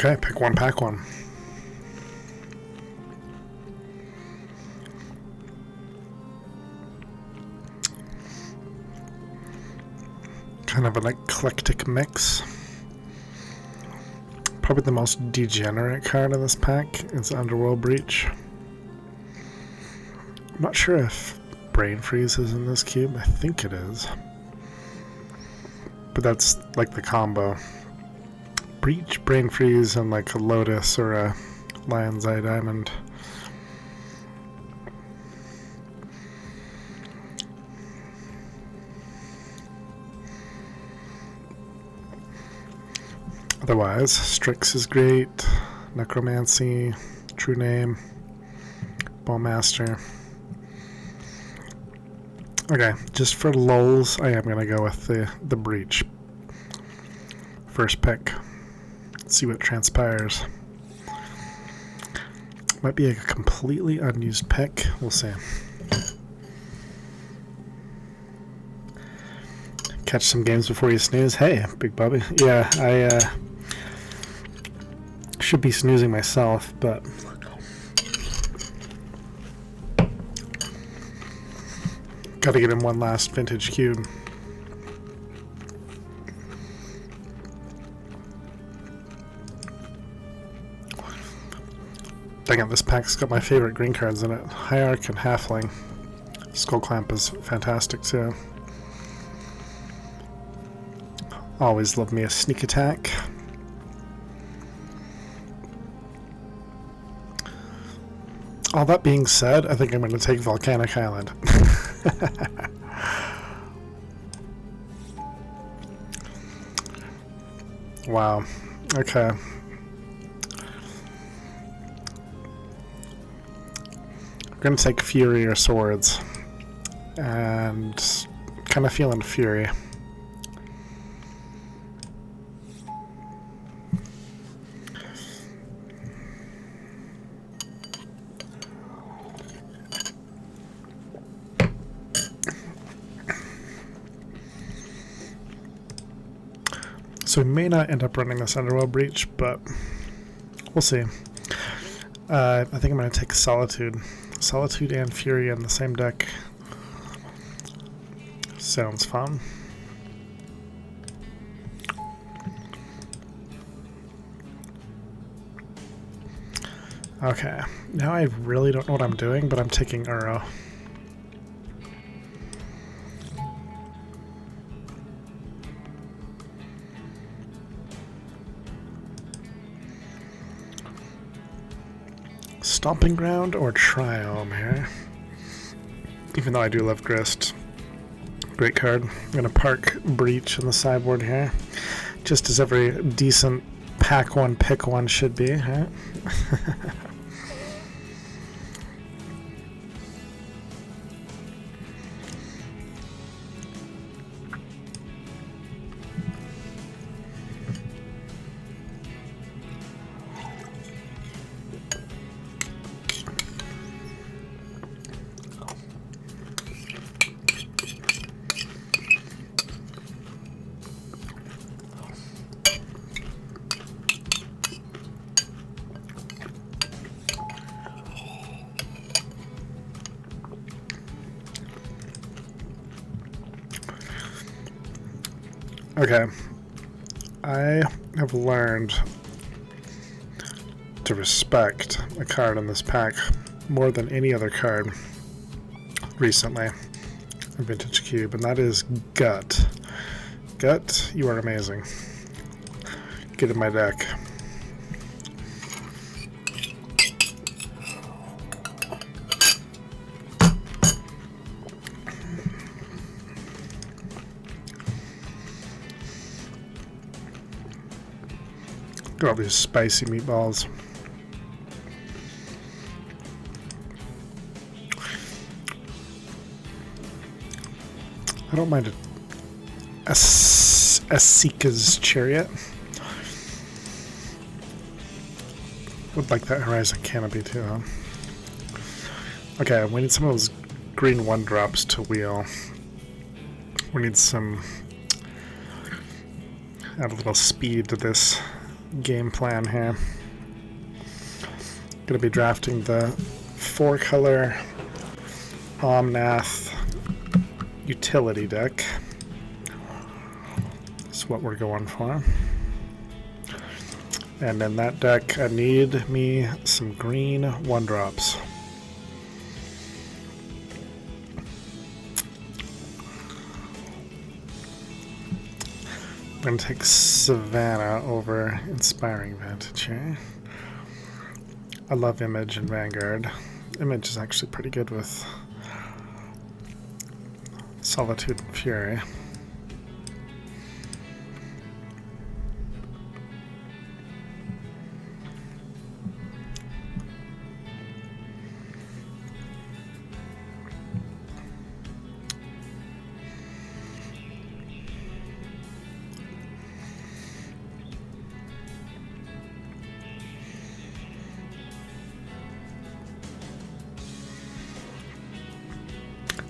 Okay, pick one, pack one. Kind of an eclectic mix. Probably the most degenerate card in this pack is Underworld Breach. I'm not sure if Brain Freeze is in this cube. I think it is. But that's like the combo. Breach, Brain Freeze, and like a Lotus or a Lion's Eye Diamond. Otherwise, Strix is great, Necromancy, True Name, Bowmaster. Okay, just for lulz, I am going to go with the Breach. First pick. Let's see what transpires. Might be a completely unused pick. We'll see. Catch some games before you snooze. Hey, Big Bubby. Yeah, I should be snoozing myself, but gotta get in one last vintage cube. Dang it, this pack's got my favorite green cards in it. Hierarch and Halfling. Skull Clamp is fantastic too. Always love me a sneak attack. All that being said, I think I'm going to take Volcanic Island. Wow. Okay. I'm going to take Fury or Swords. And kind of feeling Fury. So we may not end up running this Underworld Breach, but we'll see. I think I'm going to take Solitude. Solitude and Fury in the same deck. Sounds fun. Okay, now I really don't know what I'm doing, but I'm taking Uro. Stomping Ground or Triome here. Even though I do love Grist. Great card. I'm going to park Breach in the sideboard here. Just as every decent pack one, pick one should be, right? Okay, I have learned to respect a card in this pack more than any other card recently in Vintage Cube, and that is Gut. Gut, you are amazing. Get in my deck. Look at all these spicy meatballs. I don't mind Asika's Chariot. Would like that Horizon Canopy too, huh? Okay, we need some of those green 1-drops to wheel. We need some... add a little speed to this game plan here. Gonna be drafting the 4-color Omnath utility deck. That's what we're going for. And in that deck, I need me some green 1-drops. I'm going to take Savannah over Inspiring Vantage here. I love Image and Vanguard. Image is actually pretty good with Solitude and Fury.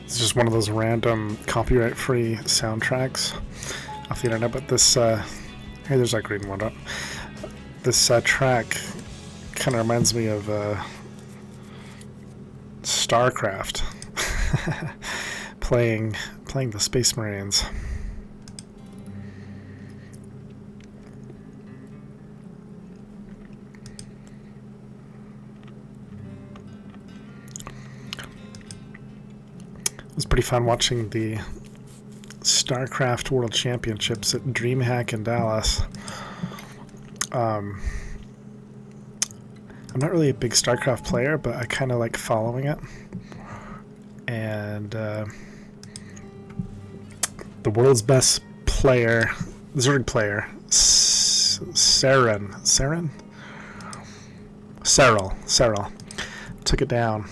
It's just one of those random copyright-free soundtracks off the internet, but this, hey, there's that green one up. This track kind of reminds me of StarCraft, playing the Space Marines. It was pretty fun watching the StarCraft World Championships at DreamHack in Dallas. I'm not really a big StarCraft player, but I kind of like following it. And the world's best player, Zerg player, Serral, took it down.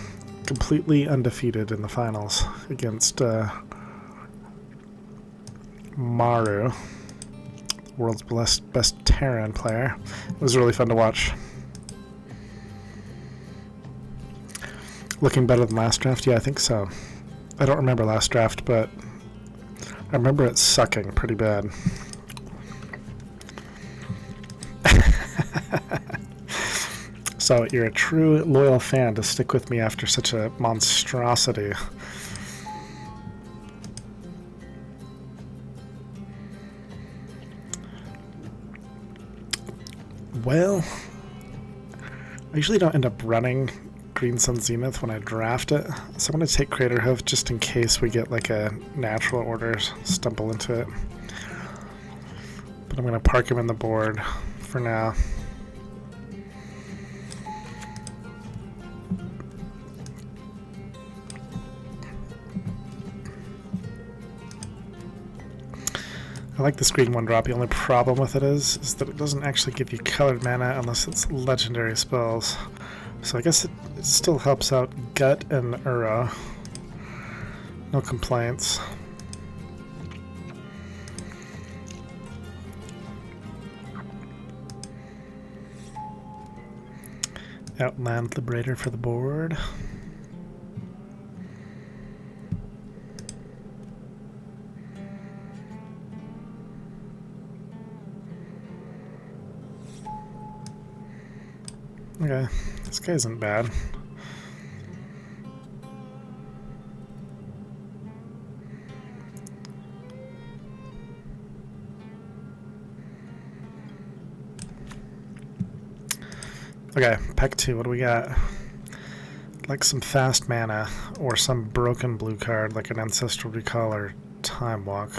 Completely undefeated in the finals against Maru, world's best Terran player. It was really fun to watch. Looking better than last draft? Yeah, I think so. I don't remember last draft, but I remember it sucking pretty bad. So you're a true loyal fan to stick with me after such a monstrosity. Well, I usually don't end up running Green Sun Zenith when I draft it, so I'm going to take Crater Hoof just in case we get like a natural order stumble into it. But I'm going to park him in the board for now. I like this green 1-drop. The only problem with it is that it doesn't actually give you colored mana unless it's legendary spells. So I guess it still helps out Gut and Uro. No complaints. Outland Liberator for the board. Okay, this guy isn't bad. Okay, pack 2, what do we got? Like some fast mana, or some broken blue card, like an Ancestral Recall or Time Walk.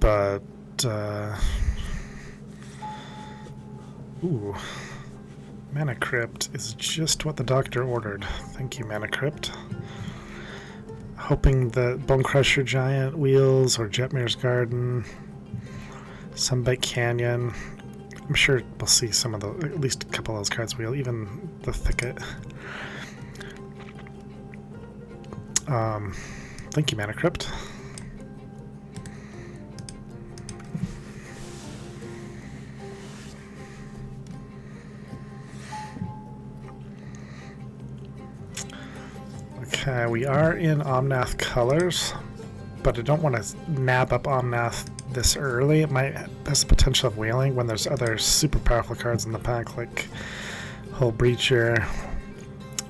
But, ooh, Mana Crypt is just what the doctor ordered. Thank you, Mana Crypt. Hoping that Bonecrusher Giant wheels, or Jetmir's Garden, Sunbite Canyon. I'm sure we'll see some of those, at least a couple of those cards wheel, even the Thicket. Thank you, Mana Crypt. Okay, we are in Omnath colors, but I don't want to nab up Omnath this early, it might has the potential of wheeling when there's other super powerful cards in the pack, like Hull Breacher,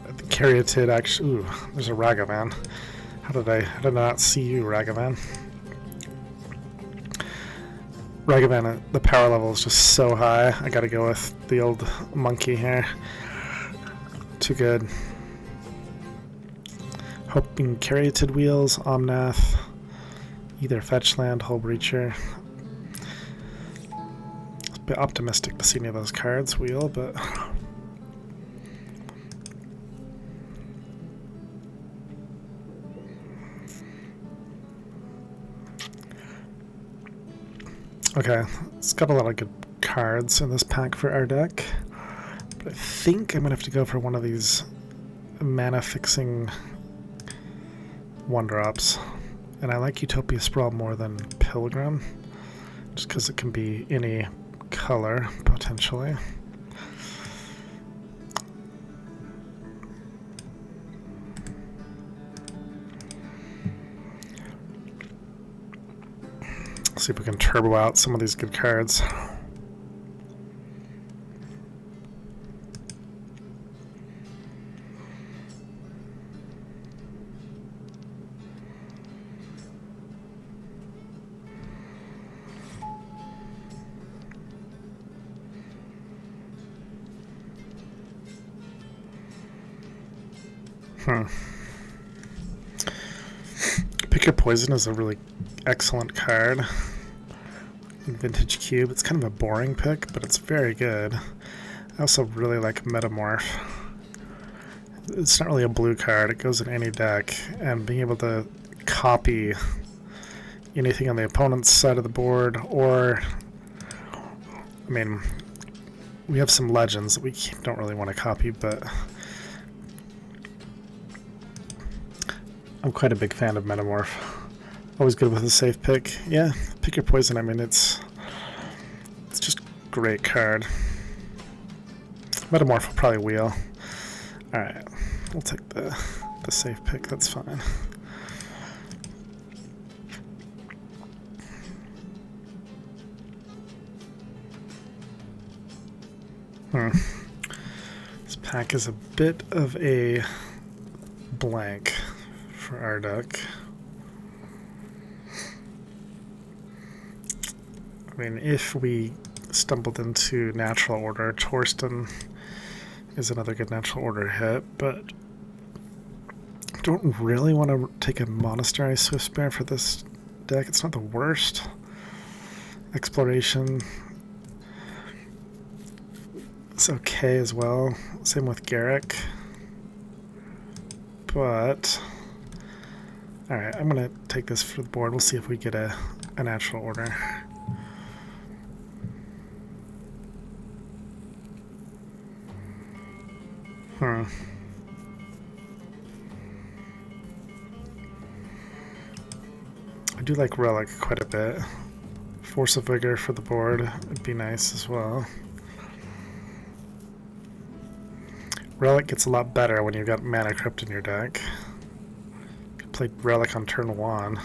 the Caryatid. Actually, ooh, there's a Ragavan. How did I not see you, Ragavan? Ragavan, the power level is just so high. I gotta go with the old monkey here. Too good. Hoping Caryatid wheels, Omnath, either Fetch Land, Hull Breacher. It's a bit optimistic to see any of those cards wheel, but okay, it's got a lot of good cards in this pack for our deck, but I think I'm gonna have to go for one of these mana fixing 1-drops. And I like Utopia Sprawl more than Pilgrim, just because it can be any color, potentially. See if we can turbo out some of these good cards. Pick Your Poison is a really excellent card in Vintage Cube. It's kind of a boring pick, but it's very good. I also really like Metamorph. It's not really a blue card, it goes in any deck, and being able to copy anything on the opponent's side of the board, or, I mean, we have some legends that we don't really want to copy, but I'm quite a big fan of Metamorph. Always good with a safe pick. Yeah, Pick Your Poison, I mean, it's just a great card. Metamorph will probably wheel. Alright, we'll take the safe pick, that's fine. This pack is a bit of a blank for our deck. I mean, if we stumbled into natural order, Torsten is another good natural order hit, but I don't really want to take a Monastery Swiftspear for this deck. It's not the worst. Exploration, it's okay as well. Same with Garrick. But alright, I'm gonna take this for the board. We'll see if we get a natural order. I do like Relic quite a bit. Force of Vigor for the board would be nice as well. Relic gets a lot better when you've got Mana Crypt in your deck. You played Relic on turn 1.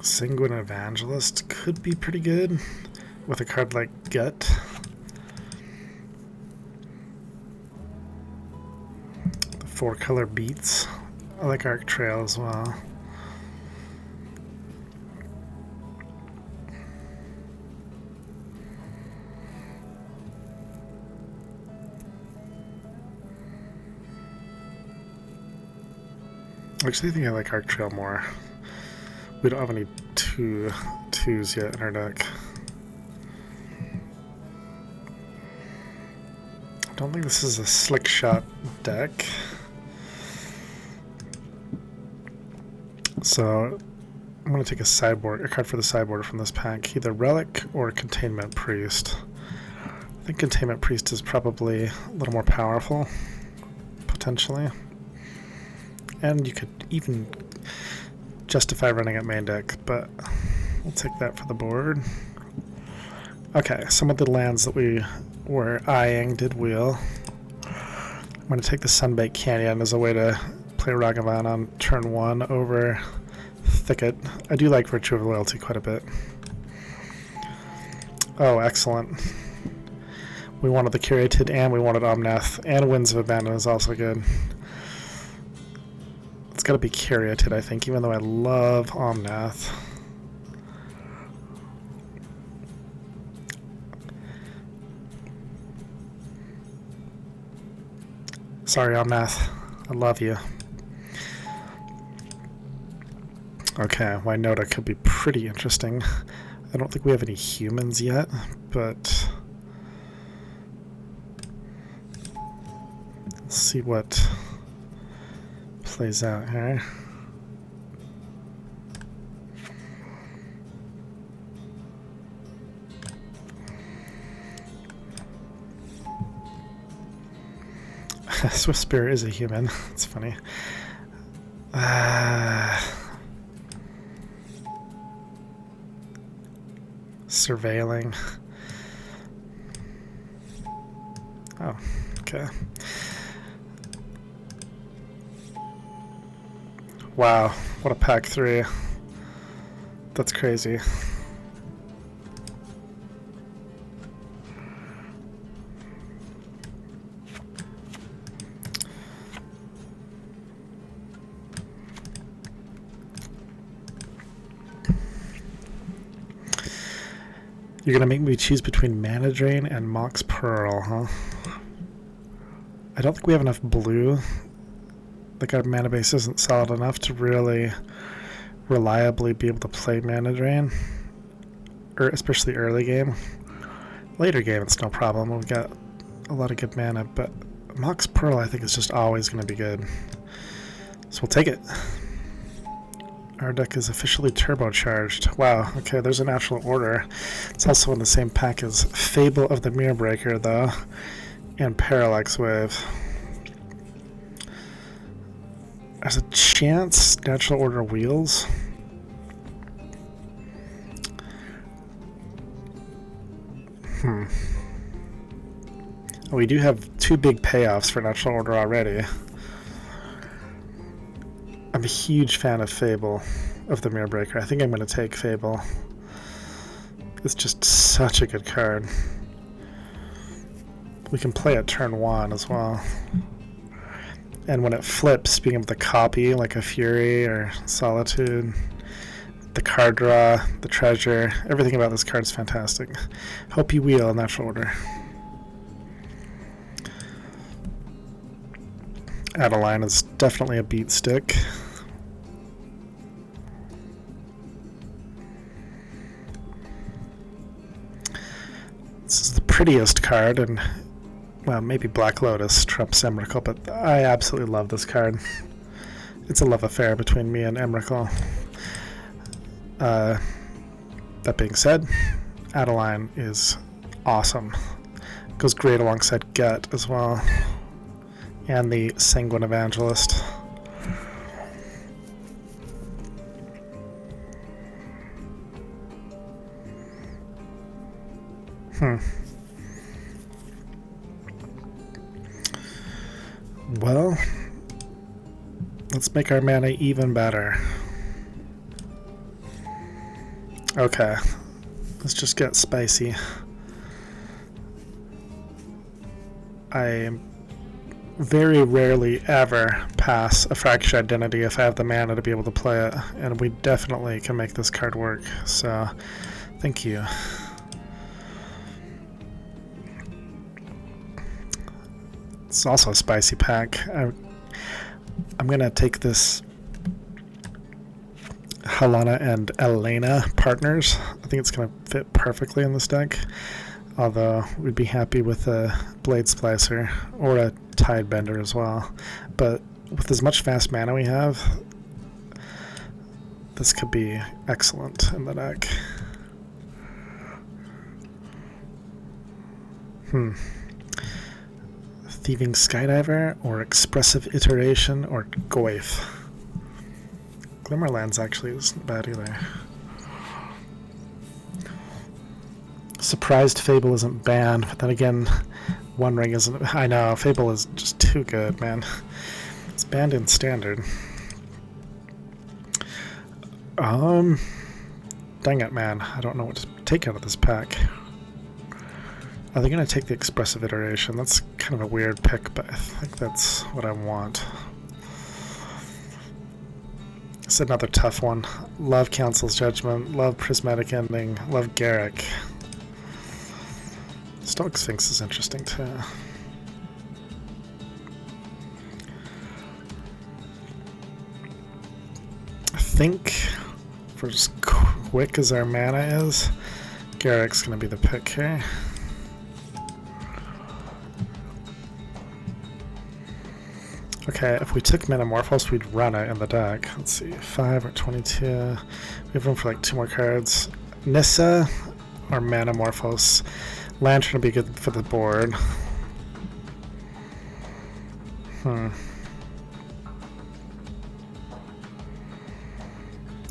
Sanguine Evangelist could be pretty good with a card like Gut. The 4-color beats. I like Arc Trail as well. Actually, I think I like Arc Trail more. We don't have any 2/2s yet in our deck. I don't think this is a slick shot deck. So I'm going to take a card for the sideboard from this pack, either Relic or Containment Priest. think Containment Priest is probably a little more powerful, potentially. And you could even justify running at main deck, but we'll take that for the board. Okay, some of the lands that we were eyeing did wheel. I'm going to take the Sunbaked Canyon as a way to play Ragavan on turn 1 over Thicket. I do like Virtue of Loyalty quite a bit. Oh, excellent. We wanted the Curated and we wanted Omnath, and Winds of Abandon is also good. It's got to be Curated, I think, even though I love Omnath. Sorry, Omnath. I love you. Okay, Wynota could be pretty interesting. I don't think we have any humans yet, but let's see what plays out here. Swift Spear is a human. It's funny. Surveilling. Oh, okay. Wow, what a pack 3. That's crazy. You're gonna make me choose between Mana Drain and Mox Pearl, huh? I don't think we have enough blue. Like, our mana base isn't solid enough to really reliably be able to play Mana Drain, or especially early game. Later game, it's no problem. We've got a lot of good mana, but Mox Pearl, I think, is just always going to be good. So we'll take it. Our deck is officially turbocharged. Wow, okay, there's a natural order. It's also in the same pack as Fable of the Mirror Breaker, though, and Parallax Wave. There's a chance natural order wheels. We do have 2 big payoffs for natural order already. I'm a huge fan of Fable of the Mirror Breaker. I think I'm going to take Fable. It's just such a good card. We can play it turn 1 as well. And when it flips, being able to copy like a Fury or Solitude, the card draw, the treasure, everything about this card is fantastic. Hope you wheel natural order. Adeline is definitely a beat stick. This is the prettiest card, and well, maybe Black Lotus trumps Emrakul, but I absolutely love this card. It's a love affair between me and Emrakul. That being said, Adeline is awesome. Goes great alongside Gut as well, and the Sanguine Evangelist. Well, let's make our mana even better. Okay, let's just get spicy. I very rarely ever pass a Fractured Identity if I have the mana to be able to play it, and we definitely can make this card work, so thank you. It's also a spicy pack. I'm going to take this Helena and Elena partners. I think it's going to fit perfectly in this deck, although we'd be happy with a Blade Splicer or a Tidebender as well. But with as much fast mana we have, this could be excellent in the deck. Thieving Skydiver or Expressive Iteration or Goif. Glimmerlands actually isn't bad either. Surprised Fable isn't banned, but then again, One Ring isn't. I know, Fable is just too good, man. It's banned in Standard. Dang it, man. I don't know what to take out of this pack. Are they going to take the Expressive Iteration? That's kind of a weird pick, but I think that's what I want. It's another tough one. Love Council's Judgment, love Prismatic Ending, love Garrick. Stoic Sphinx is interesting too. I think for as quick as our mana is, Garrick's going to be the pick here. Okay, if we took Metamorphose, we'd run it in the deck. Let's see, 5 or 22. We have room for like 2 more cards. Nissa or Metamorphose. Lantern would be good for the board. I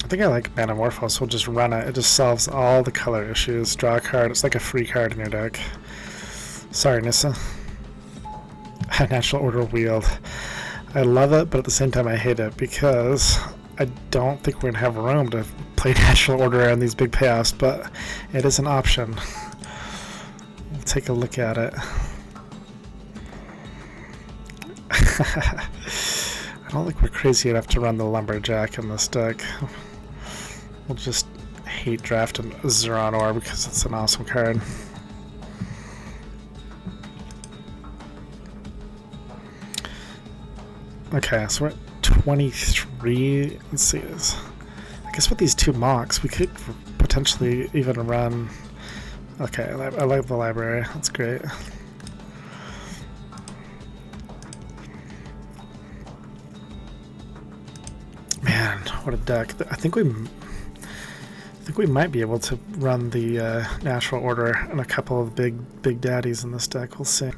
think I like Metamorphose. We'll just run it. It just solves all the color issues. Draw a card. It's like a free card in your deck. Sorry, Nissa. Natural Order Wield. I love it, but at the same time I hate it because I don't think we're going to have room to play Natural Order and these big payoffs, but it is an option. We'll take a look at it. I don't think we're crazy enough to run the Lumberjack in this deck. We'll just hate drafting Zeronor because it's an awesome card. Okay, so we're at 23. Let's see this. I guess with these 2 mocks, we could potentially even run. Okay, I like the library. That's great. Man, what a deck! I think we might be able to run the Natural Order and a couple of big daddies in this deck. We'll see.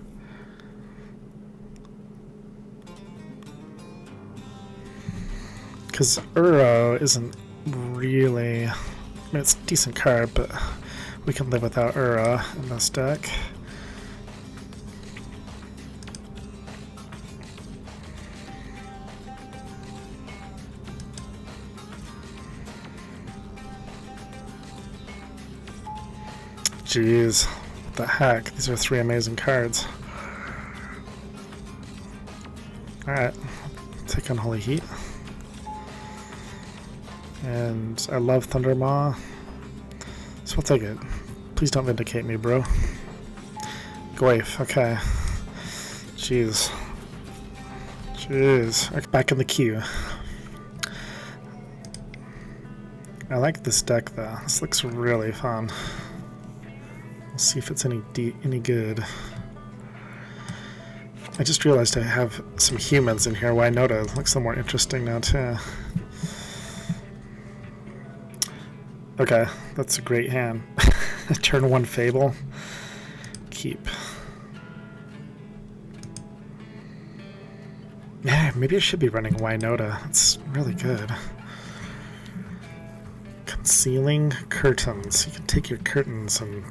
Because Uro isn't really. I mean, it's a decent card, but we can live without Uro in this deck. Jeez, what the heck? These are 3 amazing cards. Alright, take Unholy Heat. And I love Thundermaw, so we'll take it. Please don't vindicate me, bro. Goif, okay. Jeez. Back in the queue. I like this deck though. This looks really fun. We'll see if it's any good. I just realized I have some humans in here. Wynota looks a little more interesting now too. Okay, that's a great hand. Turn 1 Fable. Keep. Yeah, maybe I should be running Wynota. It's really good. Concealing Curtains. You can take your curtains and...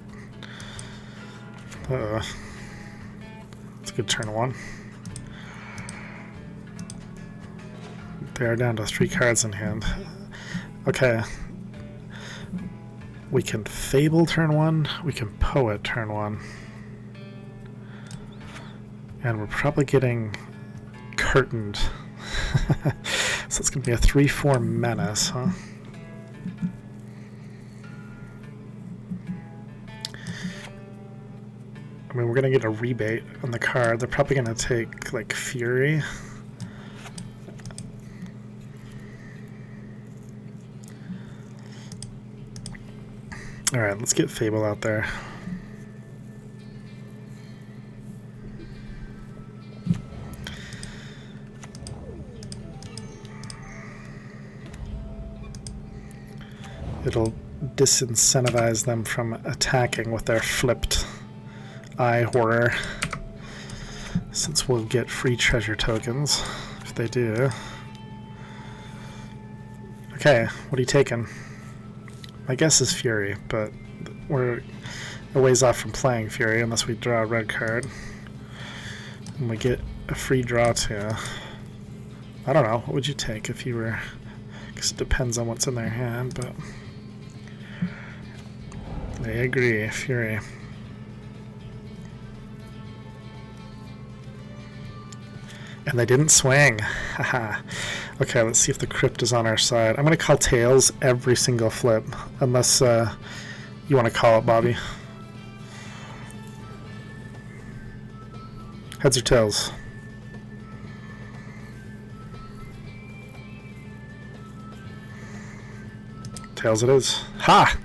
it's a good turn 1. They are down to 3 cards in hand. Okay. We can Fable turn 1, we can Poet turn 1. And we're probably getting curtained. So it's going to be a 3/4 Menace, huh? I mean, we're going to get a rebate on the card. They're probably going to take, like, Fury. Alright, let's get Fable out there. It'll disincentivize them from attacking with their flipped eye horror, since we'll get free treasure tokens if they do. Okay, what are you taking? My guess is Fury, but we're a ways off from playing Fury unless we draw a red card. And we get a free draw too. I don't know, what would you take if you were... Because it depends on what's in their hand, but... I agree, Fury. And they didn't swing. Haha. Okay, let's see if the crypt is on our side. I'm going to call tails every single flip, unless you want to call it, Bobby. Heads or tails? Tails it is. Ha!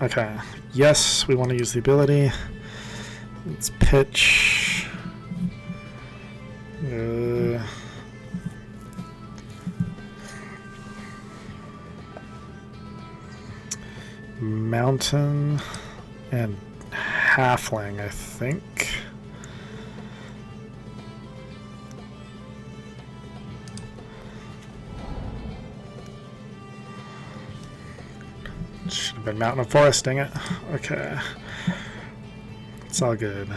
Okay. Yes, we want to use the ability. Let's pitch. Mountain and halfling, I think. Should have been mountain and forest, dang it. Okay. It's all good.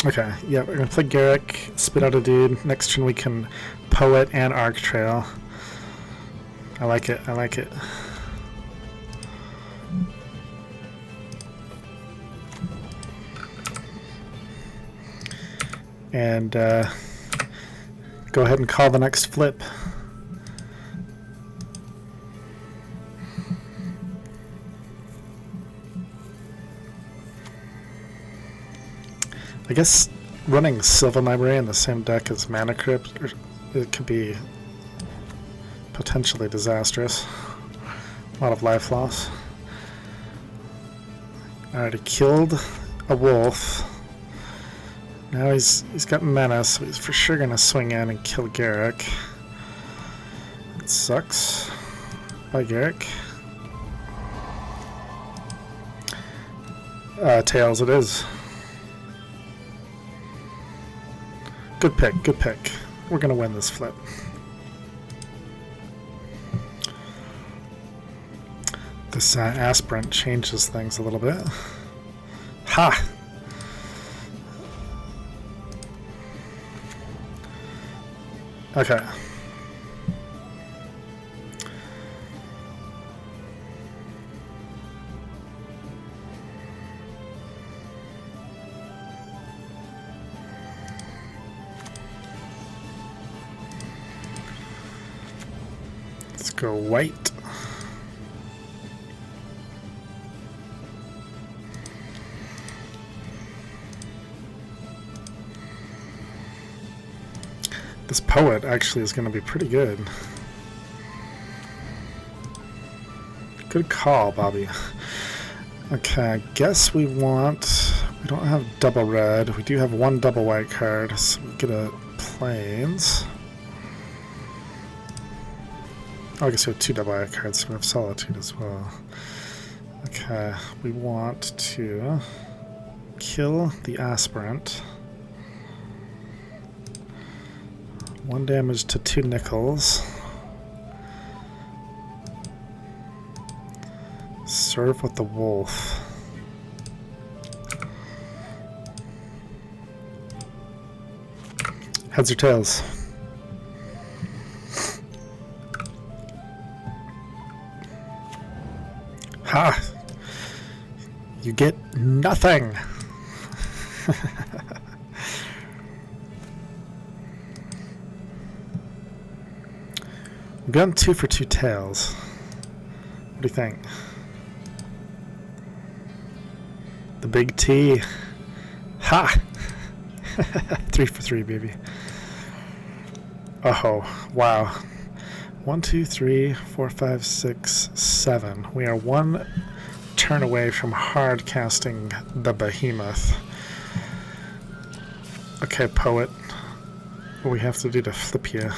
Okay, yeah, we're gonna play Garrick, spit out a dude. Next turn we can Poet and Arc Trail. I like it, I like it. And go ahead and call the next flip. I guess running Sylvan Library in the same deck as Mana Crypt, it could be potentially disastrous. A lot of life loss. Alright, he killed a wolf. Now he's got Menace, so he's for sure gonna swing in and kill Garrick. It sucks. Bye, Garrick. Tails it is. Good pick, good pick. We're gonna win this flip. This aspirant changes things a little bit. Ha! Okay. Let's go white. This Poet actually is going to be pretty good. Good call, Bobby. Okay, I guess we want... We don't have double red. We do have one double white card, so we get a Plains. Oh, I guess we have two double white cards, so we have Solitude as well. Okay, we want to kill the aspirant. 1 damage to 2 nickels. Serve with the wolf. Heads or tails? Ha! You get nothing! We've gone 2 for 2 tails. What do you think? The big T. Ha! 3 for 3, baby. Oh, wow. 1, 2, 3, 4, 5, 6, 7. We are one turn away from hard casting the behemoth. Okay, poet. What do we have to do to flip you?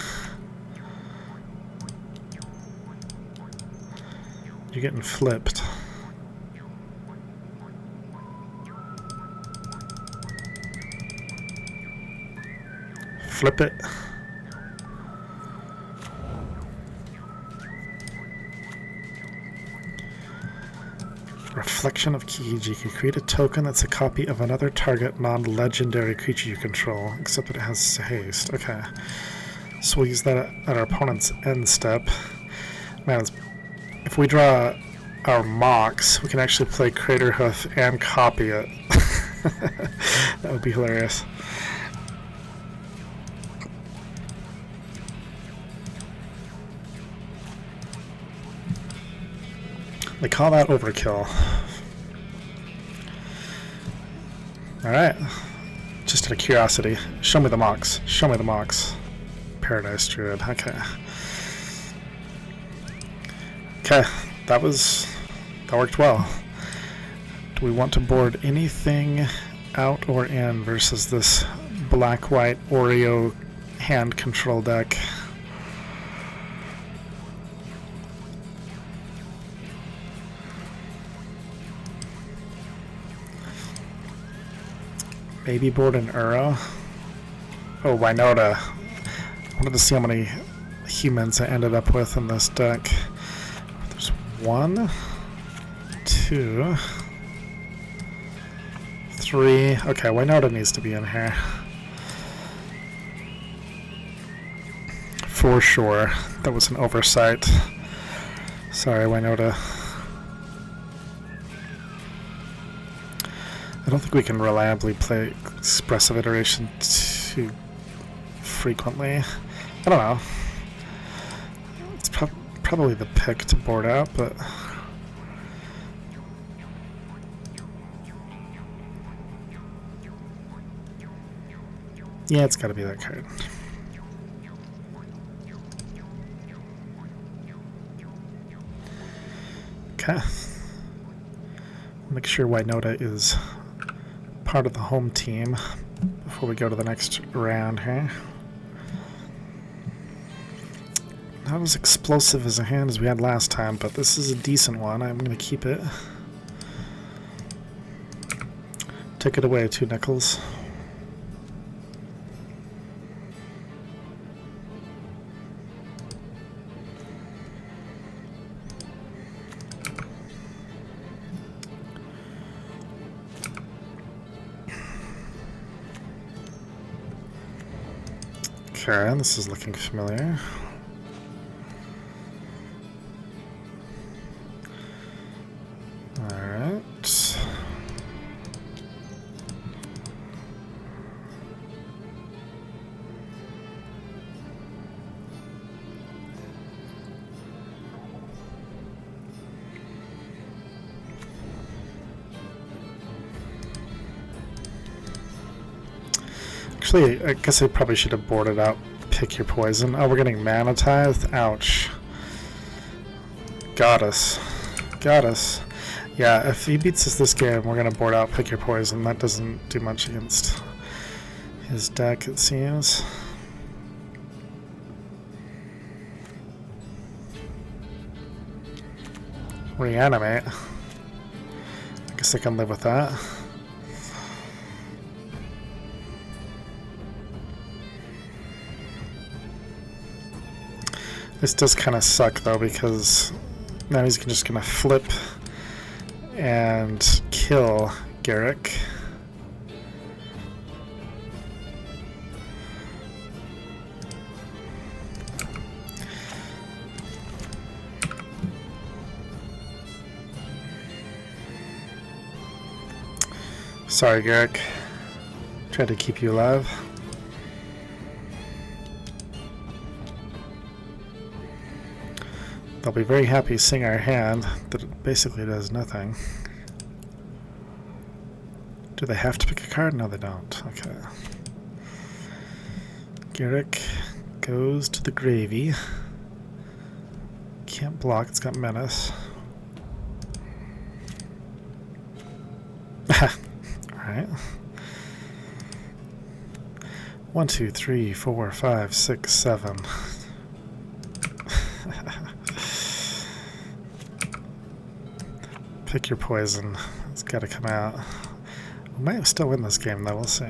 You're getting flipped. Flip it. Reflection of Kijiji. You create a token that's a copy of another target non-legendary creature you control, except that it has haste. Okay. So we'll use that at our opponent's end step. Man, if we draw our mocks, we can actually play Craterhoof and copy it. That would be hilarious. They call that overkill. Alright. Just out of curiosity. Show me the mocks. Show me the mocks. Paradise Druid. Okay. Okay. That worked well. Do we want to board anything out or in versus this black-white Oreo hand control deck? Maybe board an Uro. Oh, Winota. I wanted to see how many humans I ended up with in this deck. There's 1, 2, 3. Okay, Winota needs to be in here. For sure. That was an oversight. Sorry, Winota. I don't think we can reliably play expressive iteration too frequently. I don't know. It's probably the pick to board out, but yeah, it's got to be that card. Okay. Make sure Winota is part of the home team before we go to the next round here. Not as explosive as a hand as we had last time, but this is a decent one. I'm going to keep it. Take it away, 2 nickels. Okay, this is looking familiar. Alright. Actually, I guess I probably should have boarded out Pick Your Poison. Oh, we're getting Mana Tithe? Ouch. Got us. Got us. Yeah, if he beats us this game, we're going to board out Pick Your Poison. That doesn't do much against his deck, it seems. Reanimate. I guess I can live with that. This does kind of suck though, because now he's just gonna flip and kill Garrick. Sorry, Garrick. Tried to keep you alive. They'll be very happy seeing our hand that basically does nothing. Do they have to pick a card? No, they don't. Okay. Garrick goes to the gravy. Can't block, it's got menace. Alright. 1, 2, 3, 4, 5, 6, 7. Pick your poison. It's gotta come out. We might still win this game though, we'll see.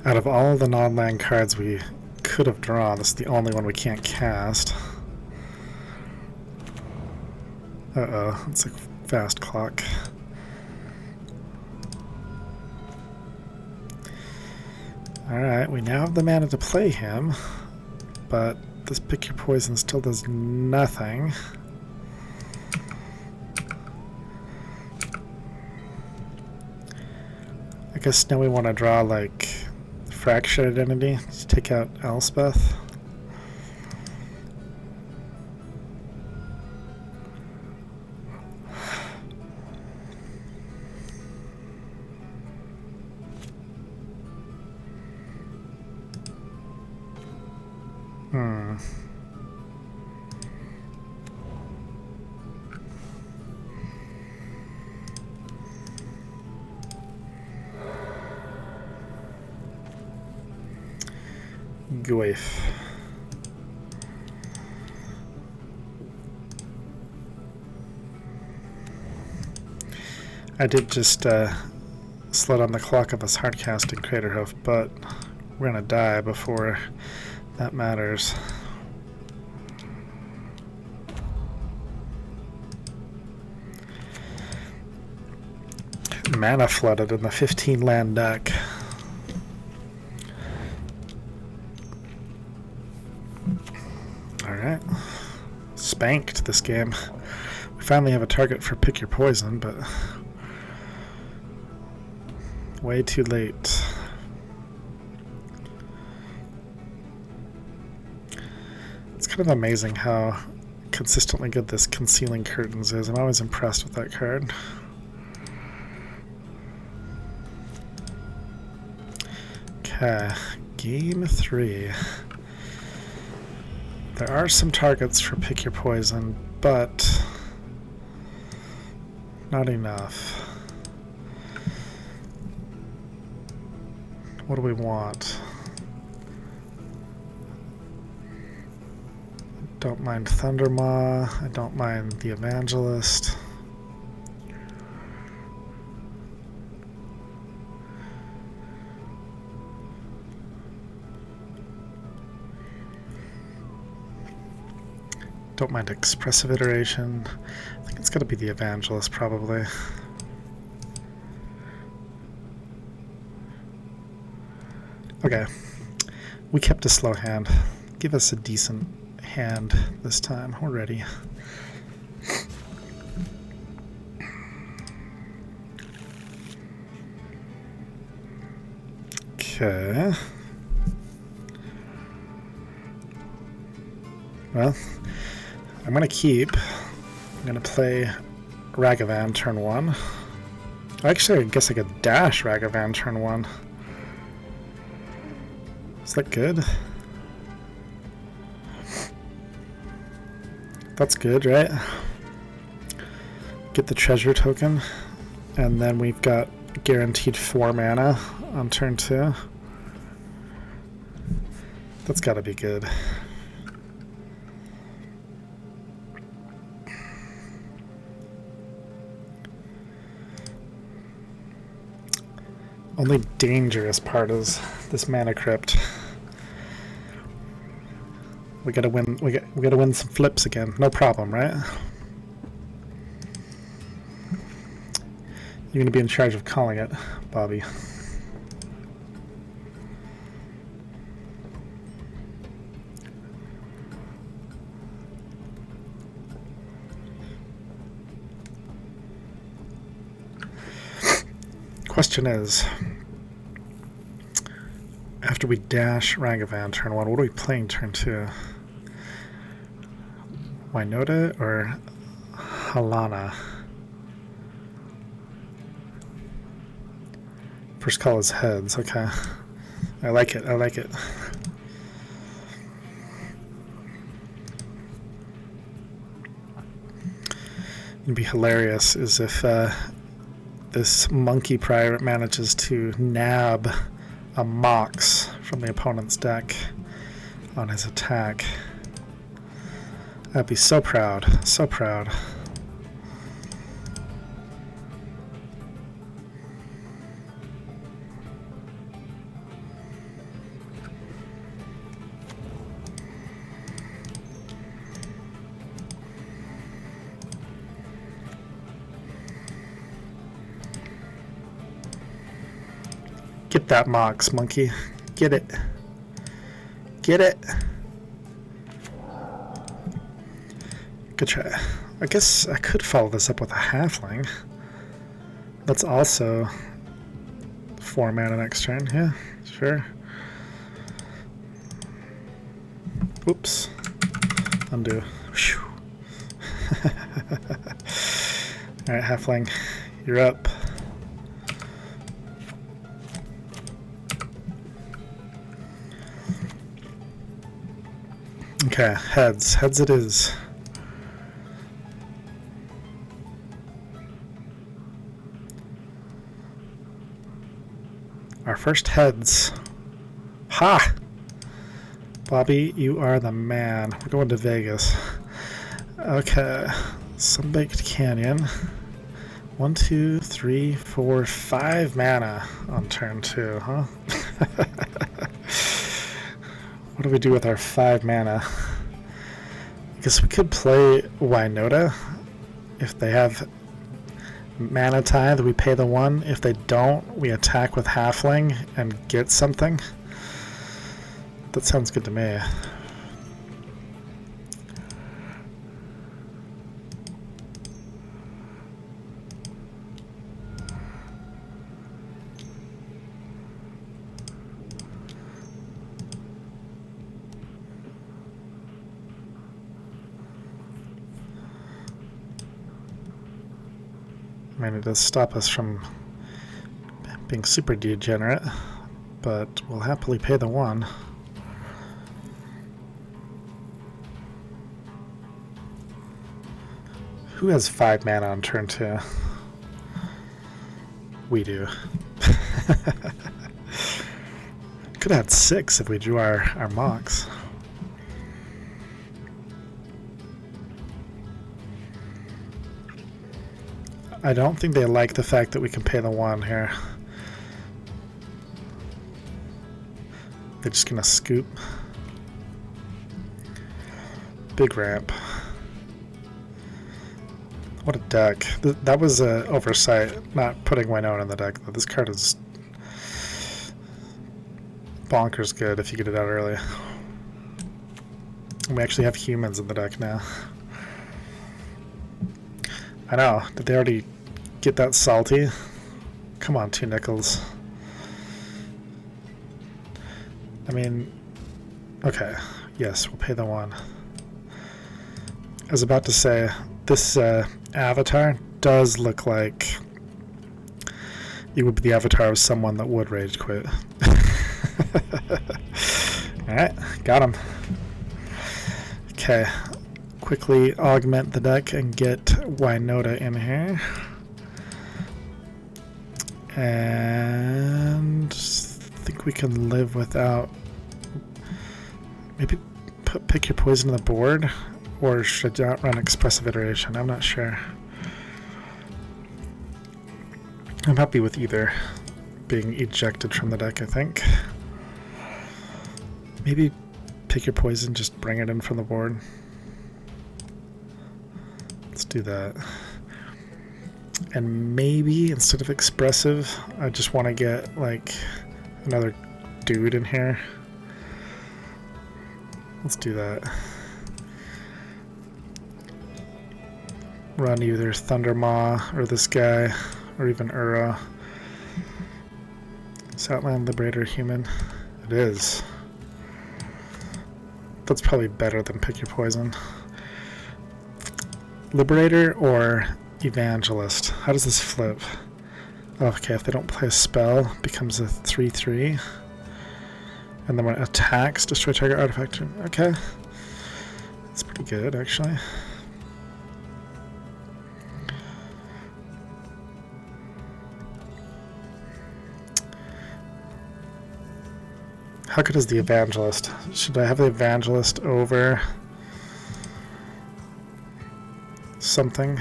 Out of all the non-land cards we could have drawn, this is the only one we can't cast. Uh-oh, it's a fast clock. Alright, we now have the mana to play him, but this pick your poison still does nothing. I guess now we want to draw like Fractured Identity to take out Elspeth. Gwaif. I did just slow down the clock of us hardcasting Craterhoof, but we're gonna die before that matters. Mana flooded in the 15 land deck. Alright. Spanked this game. We finally have a target for Pick Your Poison, but way too late. It's kind of amazing how consistently good this Concealing Curtains is. I'm always impressed with that card. Okay, game 3. There are some targets for Pick Your Poison, but not enough. What do we want? Don't mind Thundermaw. I don't mind the Evangelist. Don't mind Expressive Iteration. I think it's got to be the Evangelist, probably. Okay. We kept a slow hand. Give us a decent hand this time. We're ready. Okay. Well, I'm gonna keep. I'm gonna play Ragavan turn 1. Actually, I guess I could dash Ragavan turn 1. Is that good? That's good, right? Get the treasure token, and then we've got guaranteed 4 mana on turn 2. That's gotta be good. Only dangerous part is this mana crypt. We gotta win. We gotta win some flips again. No problem, right? You're gonna be in charge of calling it, Bobby. Question is, after we dash Ragavan turn 1, what are we playing turn 2? Wynota or Halana? First call is heads, okay. I like it, I like it. It'd be hilarious is if this monkey pirate manages to nab a Mox from the opponent's deck on his attack. I'd be so proud, so proud. Get that Mox, monkey. Get it. Get it. Good try. I guess I could follow this up with a halfling. That's also 4 mana next turn. Yeah, sure. Oops. Undo. Alright, halfling. You're up. Okay, heads. Heads it is. Our first heads. Ha! Bobby, you are the man. We're going to Vegas. Okay. Sunbaked Canyon. 1, 2, 3, 4, 5 mana on turn 2, huh? What do we do with our 5 mana? I guess we could play Wynota. If they have mana tithe, we pay the 1. If they don't, we attack with halfling and get something. That sounds good to me. I mean, it does stop us from being super degenerate, but we'll happily pay the 1. Who has 5 mana on turn 2? We do. Could have had 6 if we drew our Mox. I don't think they like the fact that we can pay the 1 here. They're just gonna scoop. Big ramp. What a deck. That was an oversight, not putting Wynonna in the deck. This card is bonkers good if you get it out early. And we actually have humans in the deck now. I know. Did they already get that salty? Come on, 2 nickels. I mean, okay. Yes, we'll pay the 1. I was about to say, this avatar does look like it would be the avatar of someone that would rage quit. Alright, got him. Okay, quickly augment the deck and get Wynota in here. And I think we can live without... Maybe pick your poison on the board? Or should I not run expressive iteration? I'm not sure. I'm happy with either being ejected from the deck, I think. Maybe pick your poison, just bring it in from the board. Let's do that. And maybe instead of expressive, I just want to get like another dude in here. Let's do that. Run either Thundermaw or this guy, or even Ura. Is Outland Liberator human? It is. That's probably better than pick your poison. Liberator or Evangelist? How does this flip? Okay, if they don't play a spell, it becomes a 3/3. And then when it attacks, destroy target artifact. Okay. That's pretty good, actually. How good is the Evangelist? Should I have the Evangelist over something?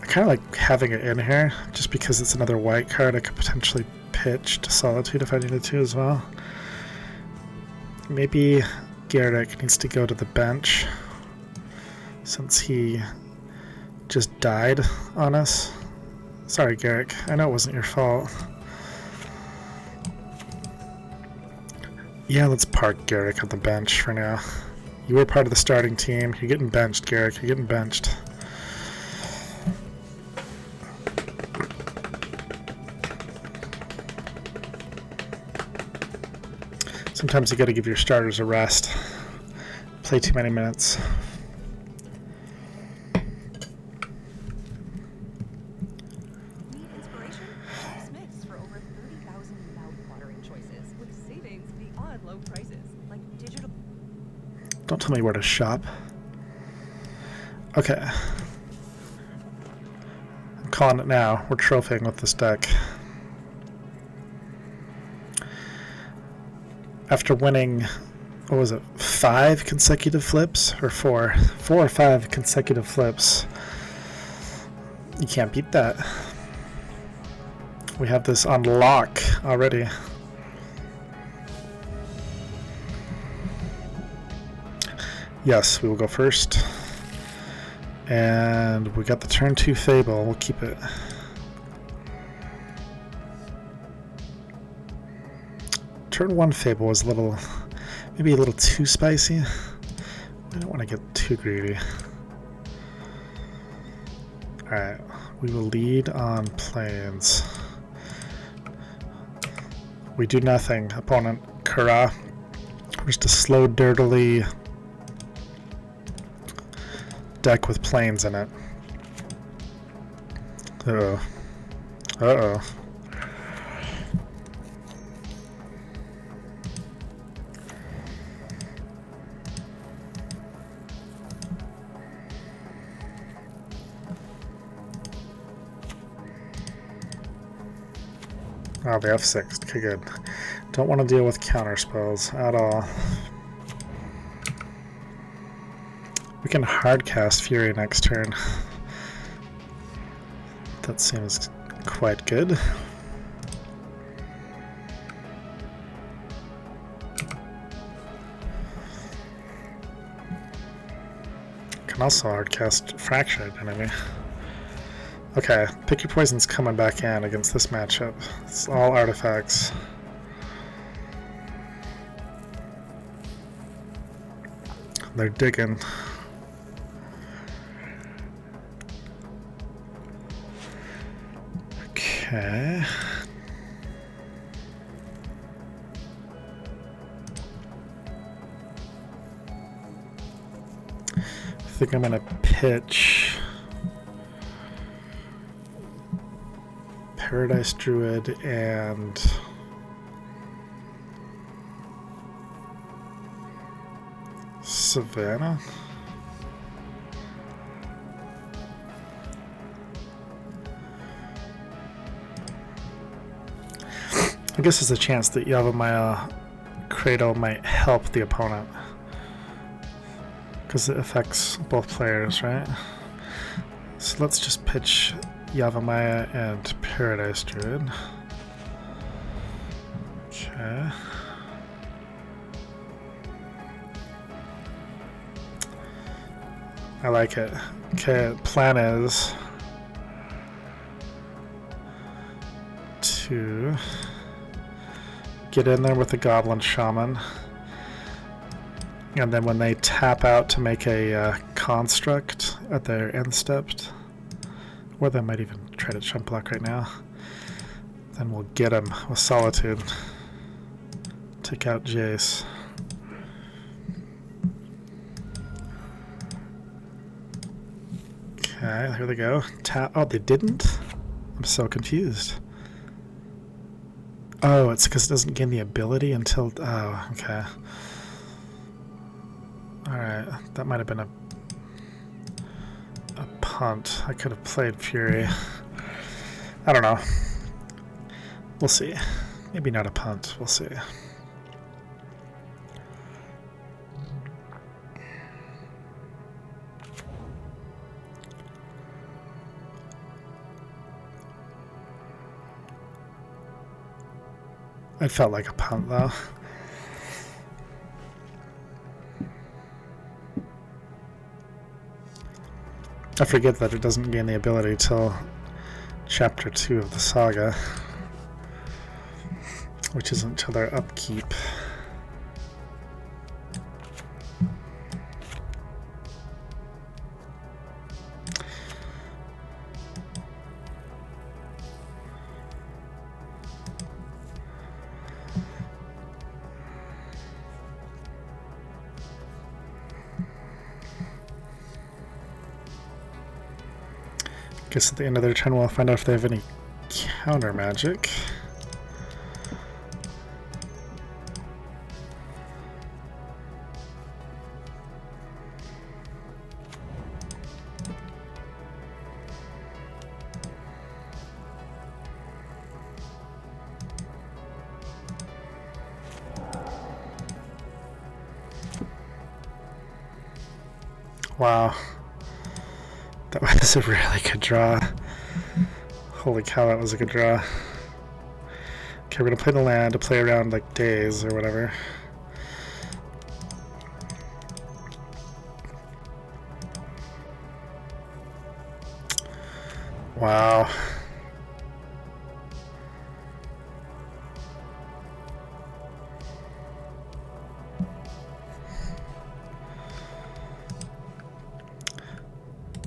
I kind of like having it in here, just because it's another white card I could potentially pitch to Solitude if I needed to as well. Maybe Garrick needs to go to the bench, since he just died on us. Sorry, Garrick. I know it wasn't your fault. Yeah, let's park Garrick on the bench for now. You were part of the starting team. You're getting benched, Garrick. You're getting benched. Sometimes you gotta give your starters a rest. Play too many minutes. Don't tell me where to shop. Okay. I'm calling it now. We're trophying with this deck. After winning, what was it, 5 consecutive flips? Or 4? 4 or 5 consecutive flips. You can't beat that. We have this on lock already. Yes, we will go first. And we got the turn 2 Fable. We'll keep it. Turn 1 Fable was maybe a little too spicy. I don't want to get too greedy. Alright, we will lead on planes. We do nothing. Opponent, Kara. We're just a slow, dirtily deck with planes in it. Uh-oh. Uh-oh. Oh, the F6. Okay, good. Don't want to deal with counter spells at all. We can hardcast Fury next turn. That seems quite good. Can also hardcast Fractured Enemy. Okay, Pick Your Poison's coming back in against this matchup. It's all artifacts. They're digging. Okay. I think I'm gonna pitch Paradise Druid and Savannah. I guess there's a chance that Yavimaya Cradle might help the opponent because it affects both players, right? So let's just pitch Yavimaya and Paradise Druid. Okay. I like it. Okay, plan is to get in there with the Goblin Shaman, and then when they tap out to make a construct at their end step, or they might even try to chump block right now, then we'll get them with Solitude. Take out Jace. Okay, here they go. Oh, they didn't? I'm so confused. Oh, it's because it doesn't gain the ability until... Oh, okay. Alright, that might have been a punt. I could have played Fury. I don't know. We'll see. Maybe not a punt. We'll see. It felt like a punt, though. I forget that it doesn't gain the ability till Chapter 2 of the saga, which is until their upkeep. Guess at the end of their turn we'll find out if they have any counter magic. Wow. That was a really good draw. Holy cow, that was a good draw. Okay, we're gonna play the land to play around like days or whatever. Wow.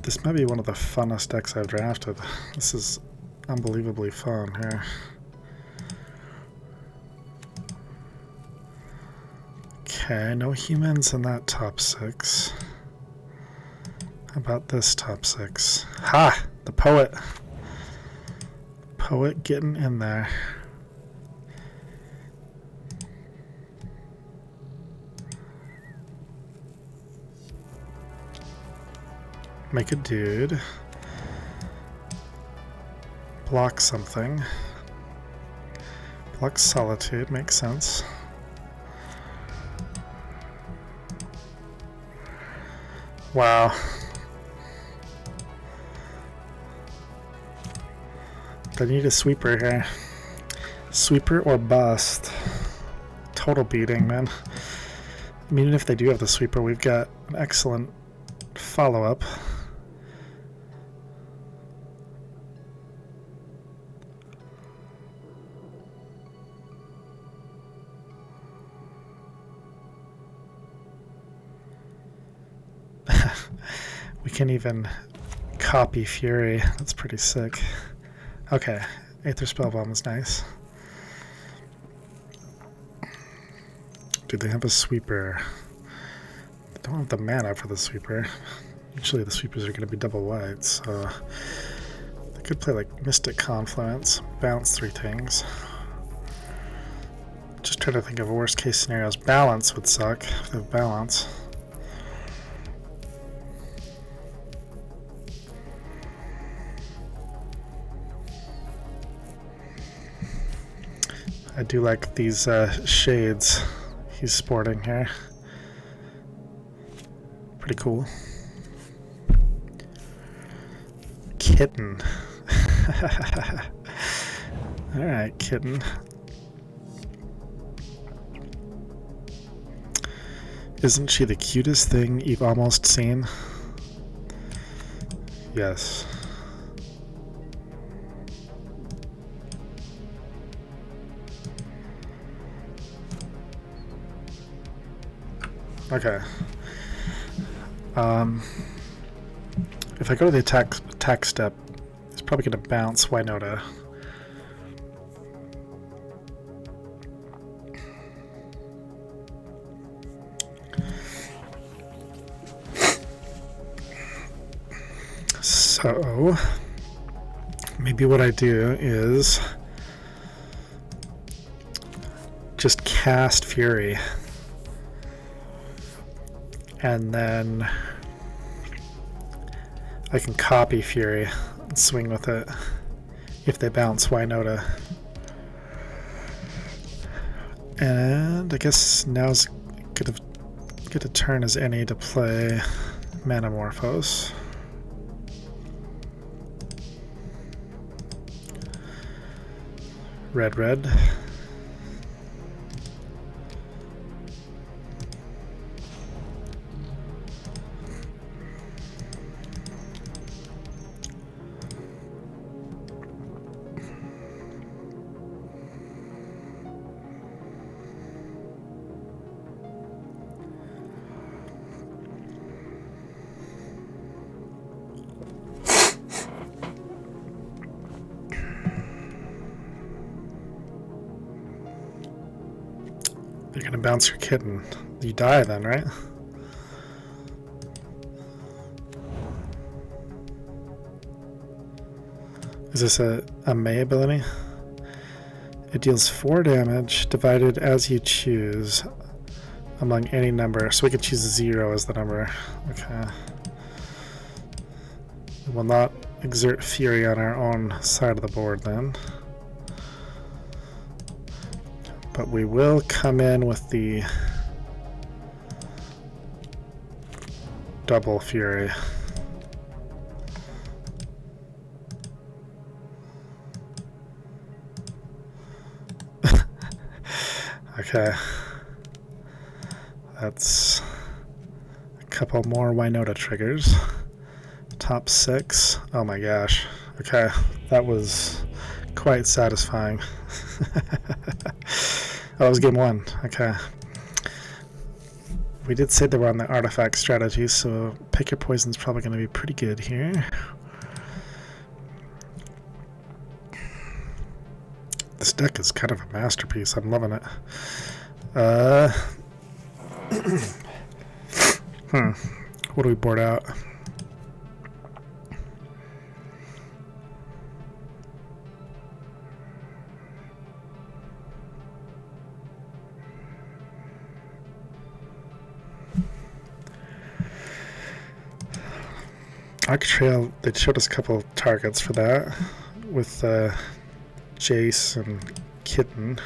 This might be one of the funnest decks I've drafted. This is unbelievably fun here. Okay, no humans in that top 6. How about this top 6? Ha! The poet. Poet getting in there. Make a dude. Block something. Block Solitude, makes sense. Wow. I need a sweeper here. Sweeper or bust. Total beating, man. I mean, even if they do have the sweeper, we've got an excellent follow-up. We can even copy Fury. That's pretty sick. Okay, Aether Spellbomb is nice. Do they have a sweeper? They don't have the mana for the sweeper. Usually the sweepers are going to be double white, so they could play like Mystic Confluence, bounce 3 things. Just trying to think of worst case scenarios. Balance would suck if they have balance. I do like these shades he's sporting here. Pretty cool. Kitten. Alright, kitten. Isn't she the cutest thing you've almost seen? Yes. Okay. If I go to the attack step, it's probably going to bounce Wynota. So maybe what I do is just cast Fury. And then I can copy Fury and swing with it if they bounce Wynota. And I guess now's good a turn as any to play Manamorphose. Red. You're gonna bounce your kitten. You die then, right? Is this a May ability? It deals 4 damage divided as you choose among any number. So we could choose 0 as the number. Okay. We will not exert fury on our own side of the board then. But we will come in with the double fury. Okay. That's a couple more Winota triggers. Top 6. Oh my gosh. Okay. That was quite satisfying. That was game 1. Okay. We did say they were on the artifact strategy, so pick your poison's probably going to be pretty good here. This deck is kind of a masterpiece. I'm loving it. What do we board out? Arc Trail, they showed us a couple targets for that with Jace and Kitten.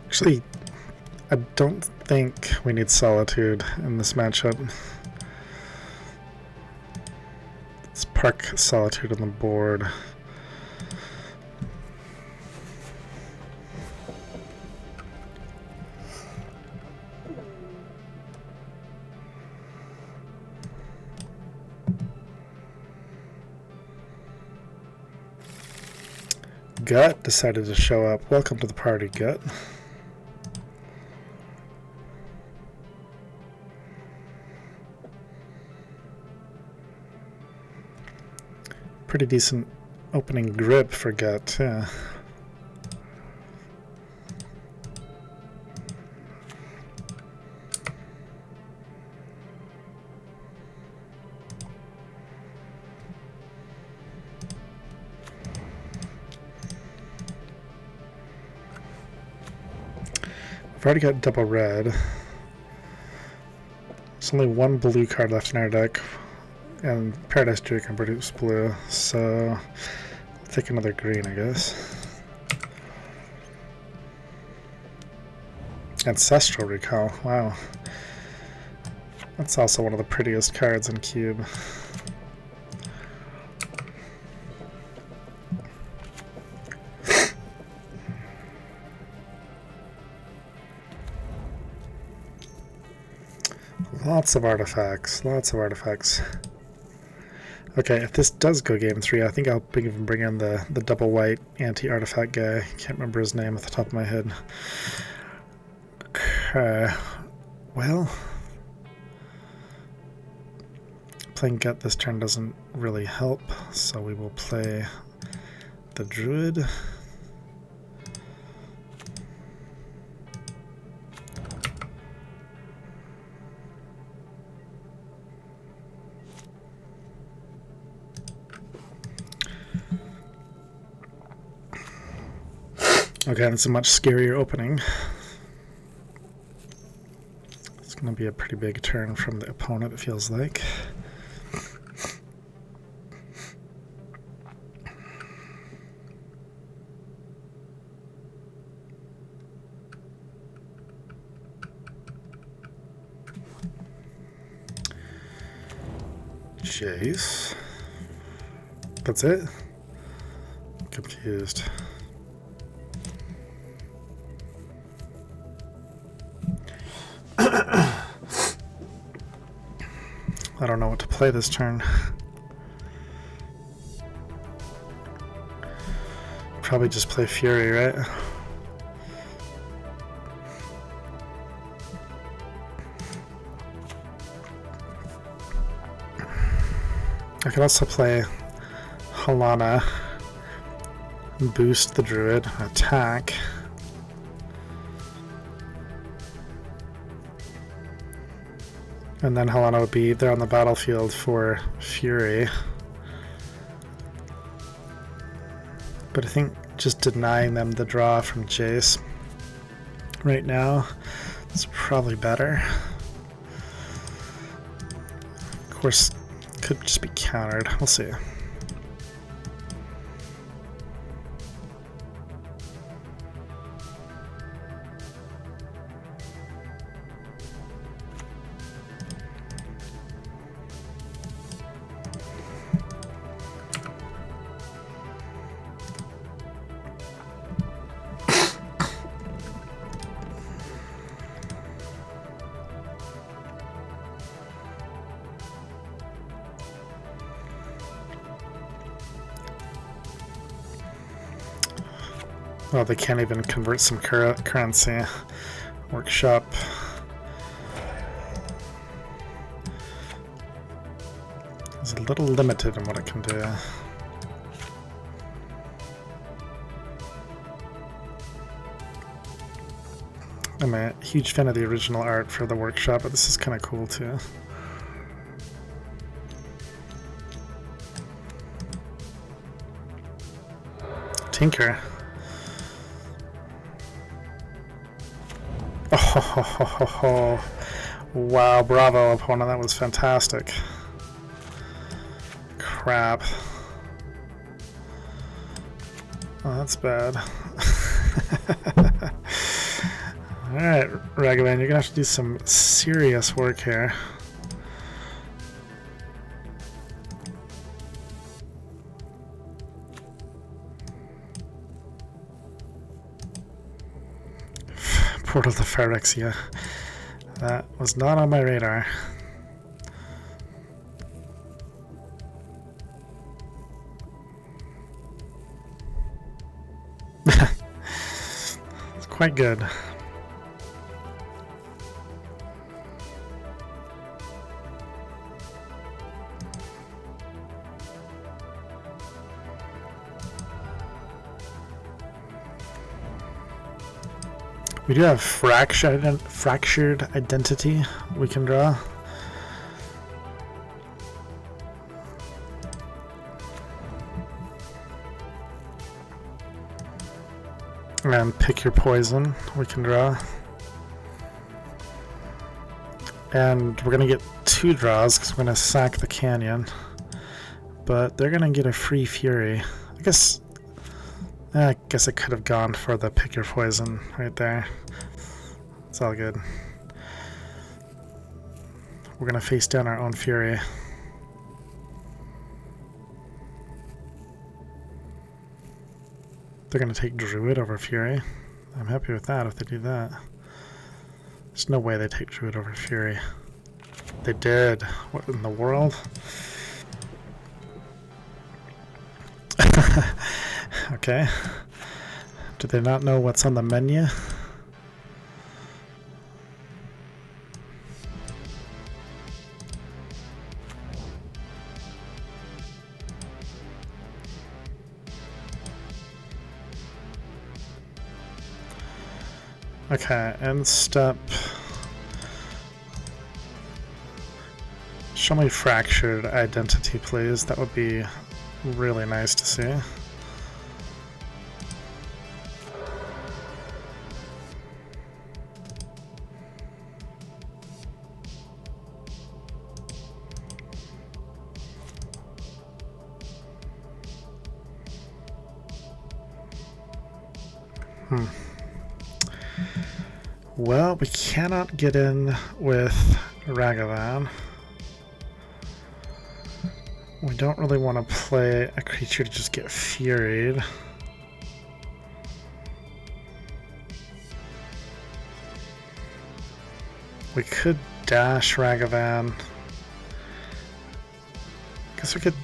Actually, I don't think we need Solitude in this matchup. Let's park Solitude on the board. Gut decided to show up. Welcome to the party, Gut. Pretty decent opening grip for Gut, yeah. We've already got double red. There's only one blue card left in our deck. And Paradise Druid can produce blue, so I'll take another green, I guess. Ancestral Recall, wow. That's also one of the prettiest cards in Cube. Lots of artifacts, lots of artifacts. Okay, if this does go game 3, I think I'll even bring in the double white anti-artifact guy. Can't remember his name off the top of my head. Okay, well, playing Gut this turn doesn't really help, so we will play the Druid. Okay, that's a much scarier opening. It's going to be a pretty big turn from the opponent, it feels like. Jace. That's it? Confused. I don't know what to play this turn. Probably just play Fury, right? I could also play Halana, boost the Druid, attack. And then Halana would be there on the battlefield for Fury. But I think just denying them the draw from Jace right now is probably better. Of course, could just be countered. We'll see. Oh, they can't even convert some currency. Workshop. Is a little limited in what it can do. I'm a huge fan of the original art for the workshop, but this is kind of cool too. Tinker. Oh, wow, bravo, opponent, that was fantastic. Crap. Oh, that's bad. Alright, Ragavan, you're gonna have to do some serious work here. Portal to Phyrexia. That was not on my radar. It's quite good. We do have fractured identity we can draw. And pick your poison we can draw. And we're gonna get 2 draws because we're gonna sack the canyon. But they're gonna get a free Fury. I guess it could have gone for the pick your poison right there. It's all good. We're gonna face down our own Fury. They're gonna take Druid over Fury. I'm happy with that if they do that. There's no way they take Druid over Fury. They did. What in the world? Okay. Do they not know what's on the menu? Okay, end step. Show me fractured identity, please. That would be really nice to see. Well, we cannot get in with Ragavan. We don't really want to play a creature to just get furied. We could dash Ragavan. I guess we could...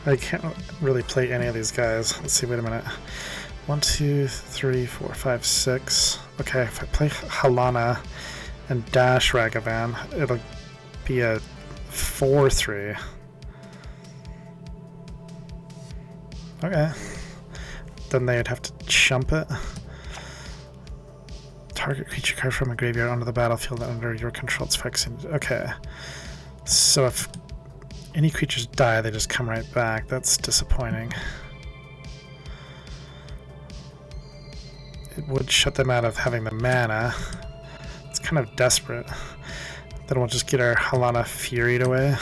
I can't really play any of these guys. Let's see, wait a minute. 1, 2, 3, 4, 5, 6. Okay, if I play Halana and dash Ragavan, it'll be a 4-3. Okay. Then they'd have to chump it. Target creature card from a graveyard onto the battlefield under your control. It's fixing. Okay. So if any creatures die, they just come right back. That's disappointing. It would shut them out of having the mana. It's kind of desperate. Then we'll just get our Halana Furied away.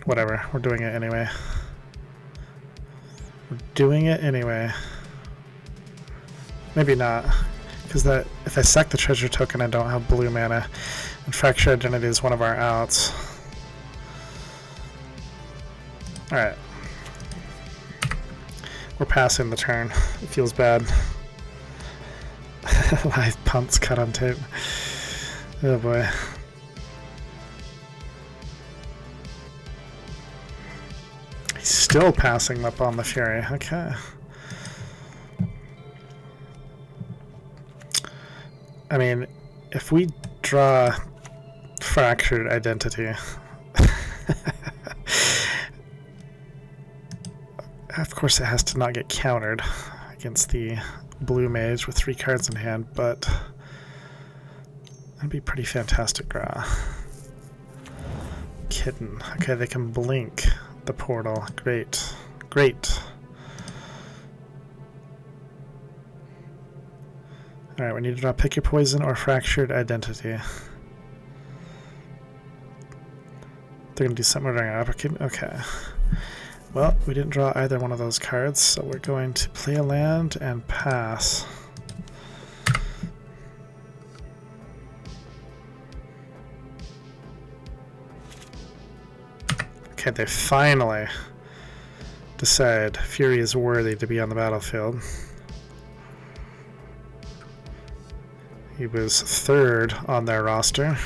Whatever, we're doing it anyway. We're doing it anyway. Maybe not, because that if I sack the treasure token, I don't have blue mana, and Fracture Identity is one of our outs. Alright. We're passing the turn. It feels bad. Live punts cut on tape. Oh boy. He's still passing up on the Fury. Okay. I mean, if we draw Fractured Identity, of course it has to not get countered against the blue mage with 3 cards in hand, but that'd be pretty fantastic draw. Kitten. Okay, they can blink the portal. Great. Great. Alright, we need to draw Pick Your Poison or Fractured Identity. They're going to do something during our uppercut? Okay. Well, we didn't draw either one of those cards, so we're going to play a land and pass. Okay, they finally decide Fury is worthy to be on the battlefield. He was 3rd on their roster.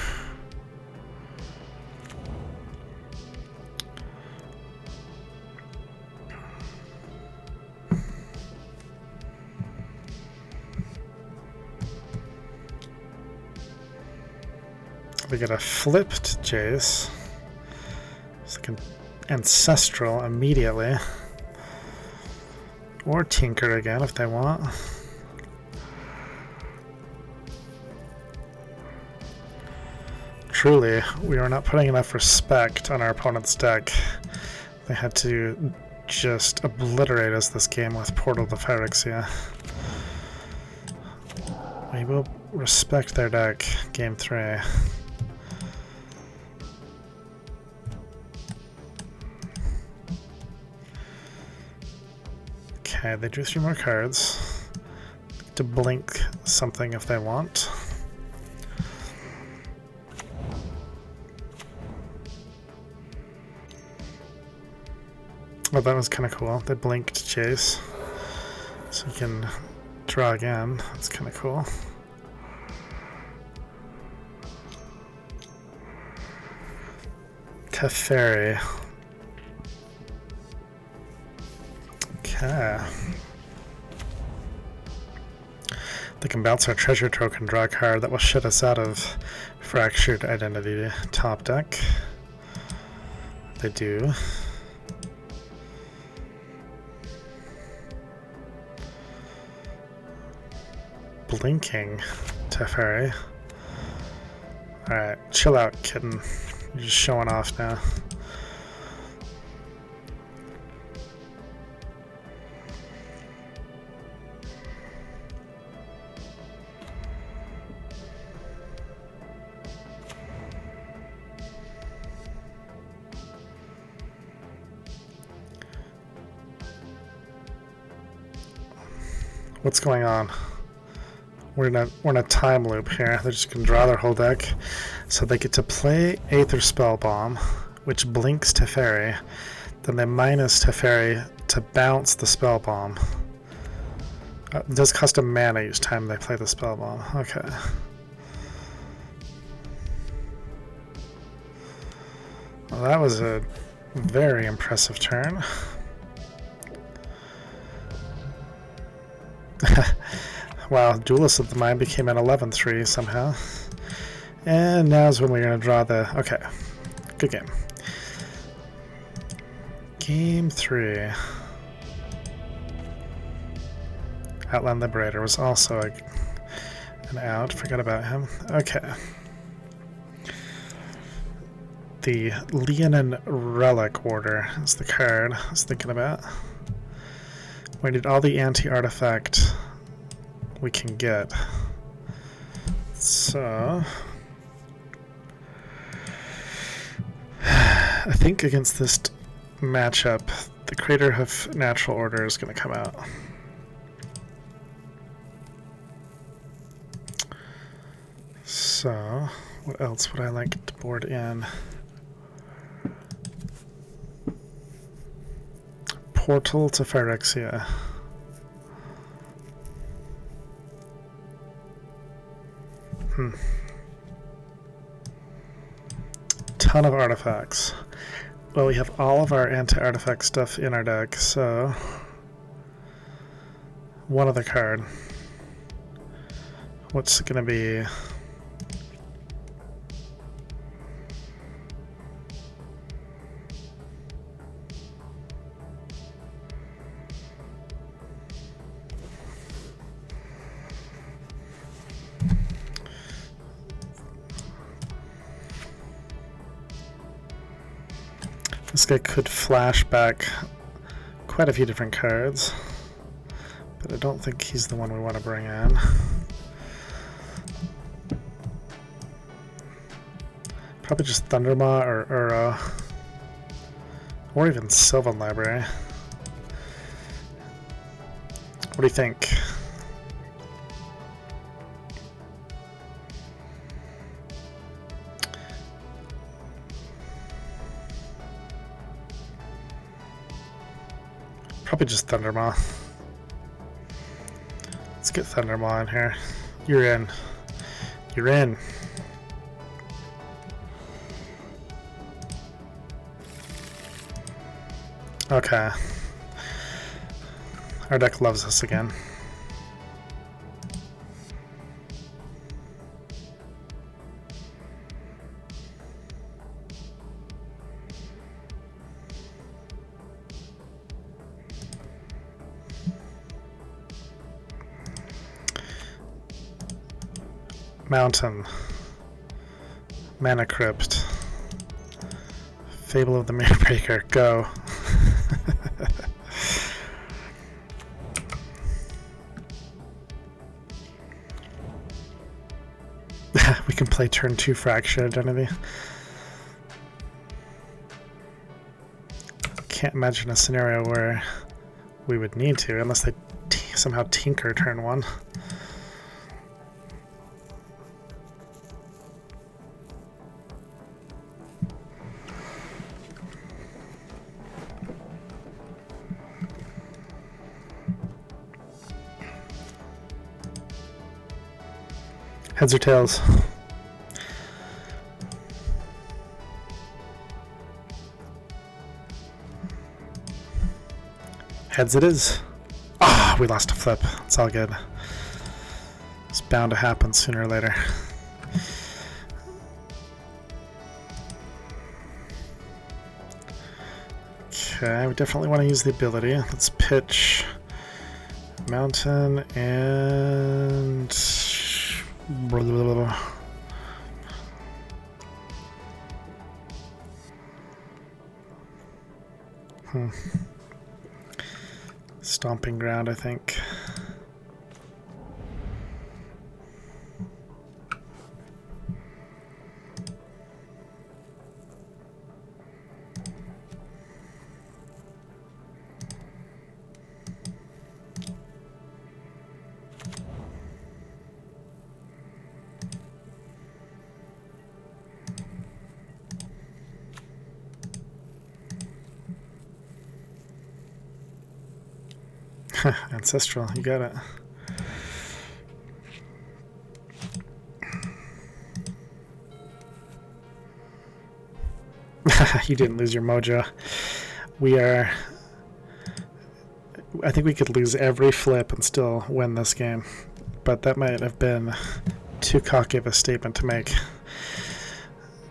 We get a flipped Jace. It's like an Ancestral immediately. Or Tinker again if they want. Truly, we are not putting enough respect on our opponent's deck. They had to just obliterate us this game with Portal to Phyrexia. We will respect their deck, game 3. Okay, they drew 3 more cards to blink something if they want. Oh, that was kind of cool. They blinked Chase, so you can draw again. That's kind of cool. Teferi. Okay. They can bounce our treasure token, draw a card that will shut us out of Fractured Identity top deck. They do. Blinking Teferi. Alright, chill out, kitten. You're just showing off now. What's going on? We're in a time loop here. They're just gonna draw their whole deck, so they get to play Aether Spellbomb, which blinks Teferi. Then they minus Teferi to bounce the Spellbomb. It does cost a mana each time they play the Spellbomb. Okay. Well, that was a very impressive turn. Wow, Duelist of the Mind became an 11-3 somehow. And now's when we're going to draw the... Okay, good game. Game 3. Outland Liberator was also an out. Forgot about him. Okay. The Leonin Relic Order is the card I was thinking about. We need all the anti-artifact we can get. So I think against this matchup, the Craterhoof Natural Order is going to come out. So what else would I like to board in? Portal to Phyrexia. Ton of artifacts. Well, we have all of our anti-artifact stuff in our deck, so one other card. What's it gonna be? This guy could flash back quite a few different cards, but I don't think he's the one we want to bring in. Probably just Thundermaw or Uro, or even Sylvan Library. What do you think? Probably just Thundermaw. Let's get Thundermaw in here. You're in. You're in. Okay. Our deck loves us again. Mountain, Mana Crypt, Fable of the Mirrorbreaker, go. We can play turn 2 Fractured Identity. Can't imagine a scenario where we would need to, unless they somehow tinker turn 1. Heads or tails? Heads it is. Ah, we lost a flip. It's all good. It's bound to happen sooner or later. Okay, we definitely want to use the ability. Let's pitch Mountain and... Blah, blah, blah. Stomping Ground, I think. Ancestral, you got it. You didn't lose your mojo. We are... I think we could lose every flip and still win this game. But that might have been too cocky of a statement to make.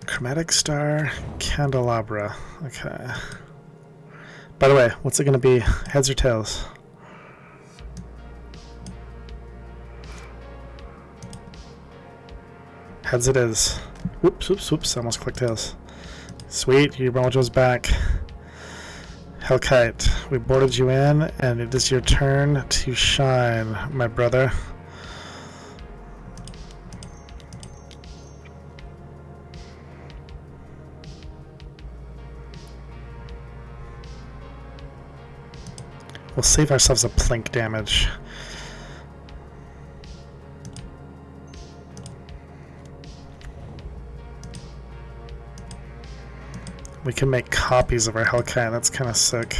Chromatic Star, Candelabra. Okay. By the way, what's it going to be? Heads or tails? Heads it is. Whoops, whoops, whoops. I almost clicked tails. Sweet, your mojo's back. Hellkite, we boarded you in, and it is your turn to shine, my brother. We'll save ourselves a plink damage. We can make copies of our Hellkite, that's kind of sick.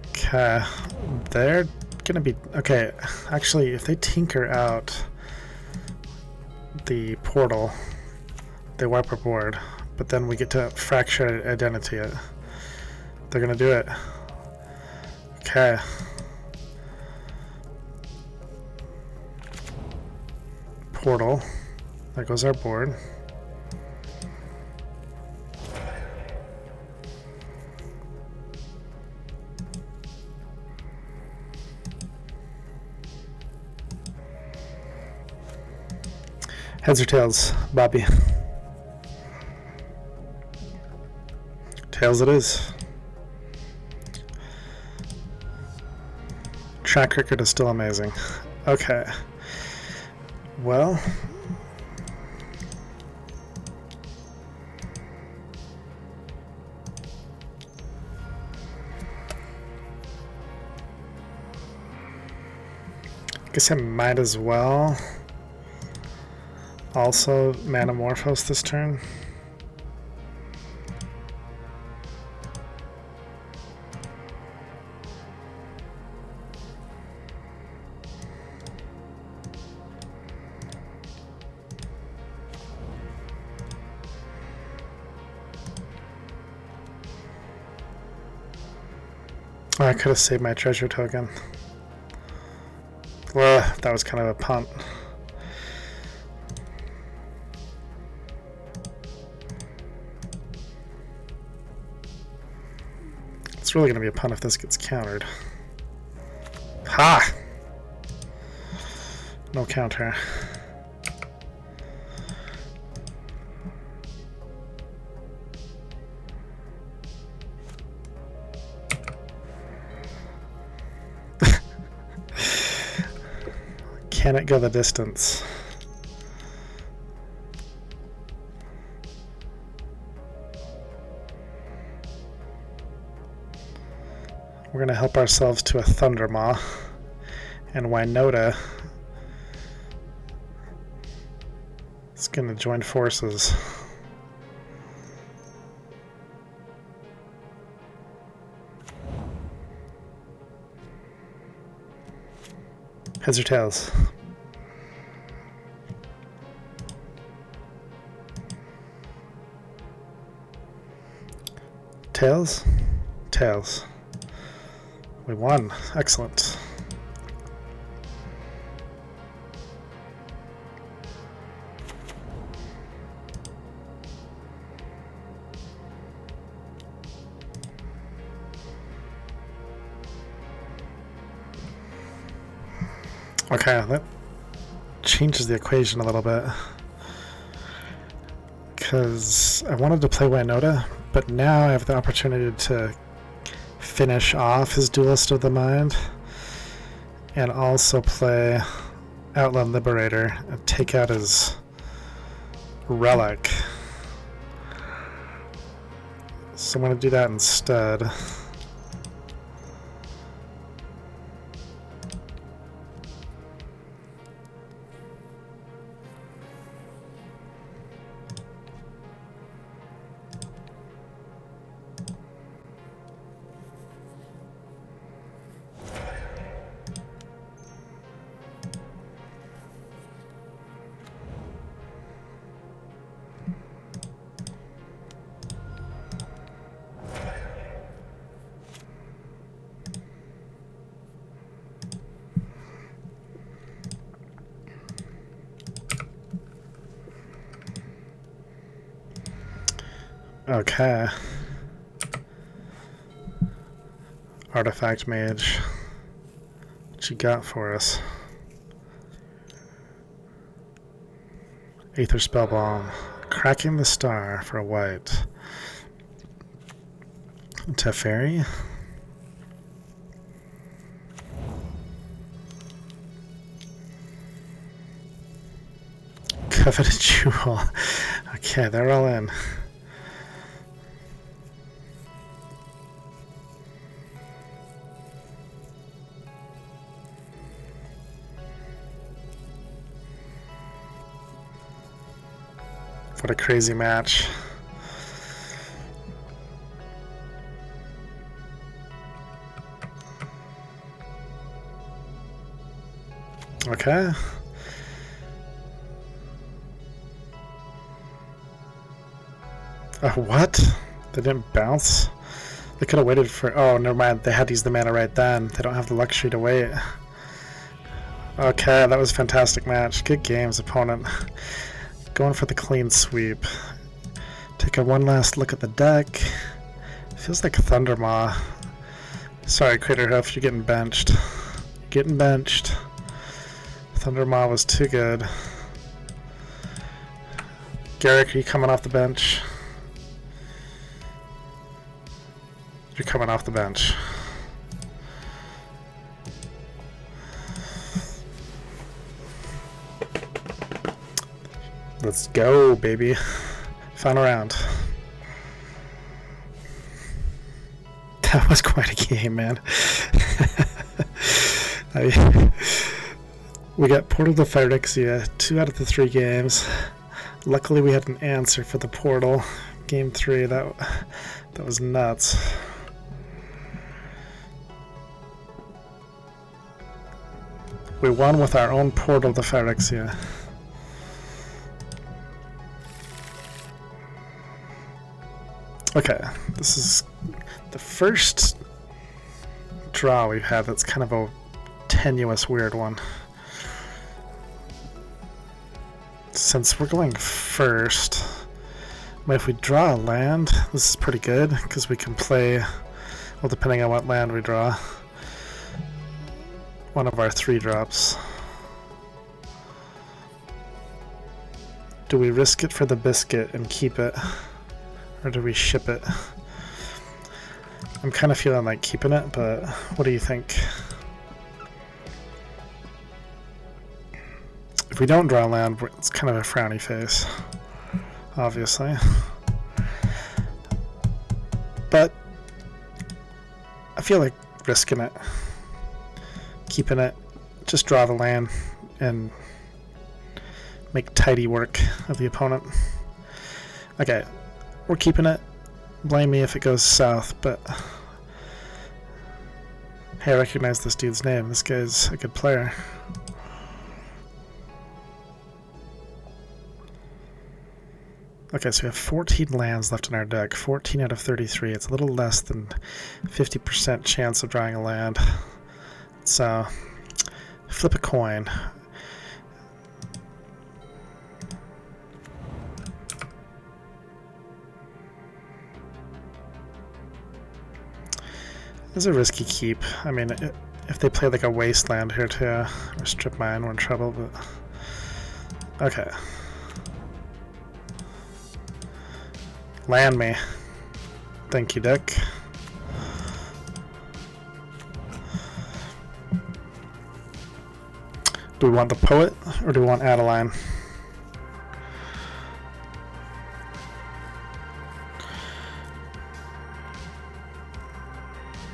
Okay, they're gonna be... Okay, actually, if they tinker out the portal, they wipe our board, but then we get to fracture identity it. They're gonna do it. Okay. Portal. There goes our board. Heads or tails, Bobby? Tails it is. Track record is still amazing. Okay. Well, guess I might as well also Manamorphose this turn. Oh, I could have saved my treasure token. Ugh, that was kind of a punt. It's really going to be a punt if this gets countered. Ha! No counter. Can it go the distance? We're going to help ourselves to a Thundermaw, and Winota is going to join forces. Heads or tails? Tails? Tails. We won. Excellent. Okay, that changes the equation a little bit. Because I wanted to play Winota, but now I have the opportunity to finish off his Duelist of the Mind and also play Outland Liberator and take out his Relic. So I'm going to do that instead. Okay. Artifact Mage. What you got for us? Aether Spellbomb. Cracking the Star for a white. Teferi. Coveted Jewel. Okay, they're all in. What a crazy match. Okay. What? They didn't bounce? They could have waited for... Oh, never mind. They had to use the mana right then. They don't have the luxury to wait. Okay, that was a fantastic match. Good games, opponent. Going for the clean sweep. Take a one last look at the deck. Feels like Thundermaw. Sorry, Craterhoof, you're getting benched. You're getting benched. Thundermaw was too good. Garrick, are you coming off the bench? You're coming off the bench. Let's go, baby. Final round. That was quite a game, man. We got Portal to Phyrexia 2 out of the 3 games. Luckily, we had an answer for the Portal. Game 3, that was nuts. We won with our own Portal to Phyrexia. Okay, this is the first draw we've had that's kind of a tenuous, weird one. Since we're going first, but if we draw a land, this is pretty good, because we can play, well, depending on what land we draw, one of our 3 drops. Do we risk it for the biscuit and keep it? Or do we ship it? I'm kind of feeling like keeping it, but what do you think? If we don't draw land, it's kind of a frowny face, obviously. But I feel like risking it, keeping it, just draw the land and make tidy work of the opponent. Okay. We're keeping it. Blame me if it goes south, but hey, I recognize this dude's name. This guy's a good player. Okay, so we have 14 lands left in our deck. 14 out of 33. It's a little less than 50% chance of drawing a land. So, flip a coin. It's a risky keep. I mean, if they play like a wasteland here too, or strip mine, we're in trouble, but... Okay. Land me. Thank you, Dick. Do we want the Poet, or do we want Adeline?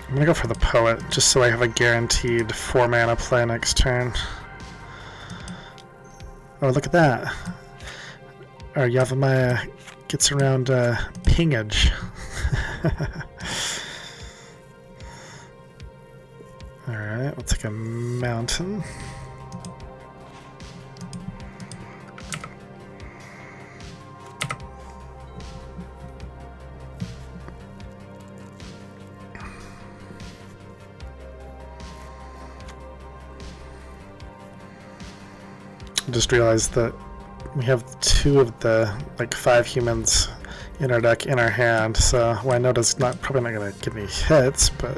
I'm gonna go for the Poet, just so I have a guaranteed 4 mana play next turn. Oh, look at that. Our Yavimaya gets around pingage. Alright, we'll take a mountain. Just realized that we have 2 of the 5 humans inner deck, inner hand, so Wynota's probably not going to give me hits, but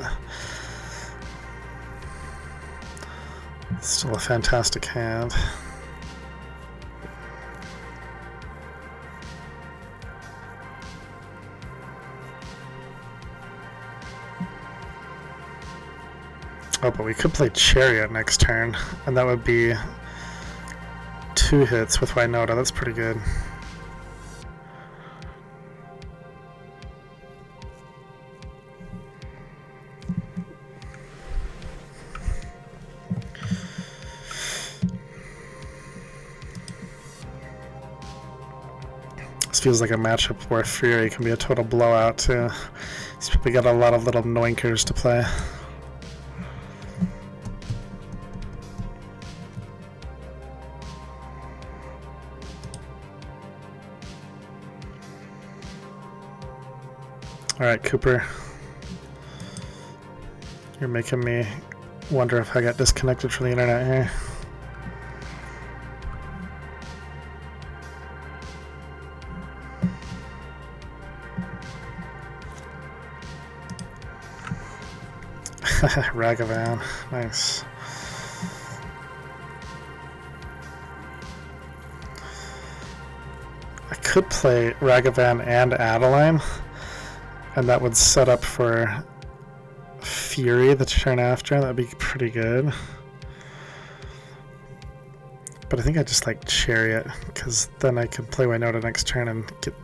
it's still a fantastic hand. Oh, but we could play Chariot next turn, and that would be 2 hits with Wynota. That's pretty good. This feels like a matchup where Fury can be a total blowout, too. He's probably got a lot of little noinkers to play. Alright, Cooper. You're making me wonder if I got disconnected from the internet here. Ragavan, nice. I could play Ragavan and Adeline, and that would set up for Fury the turn after. That'd be pretty good. But I think I just like Chariot, because then I can play Wynota next turn and get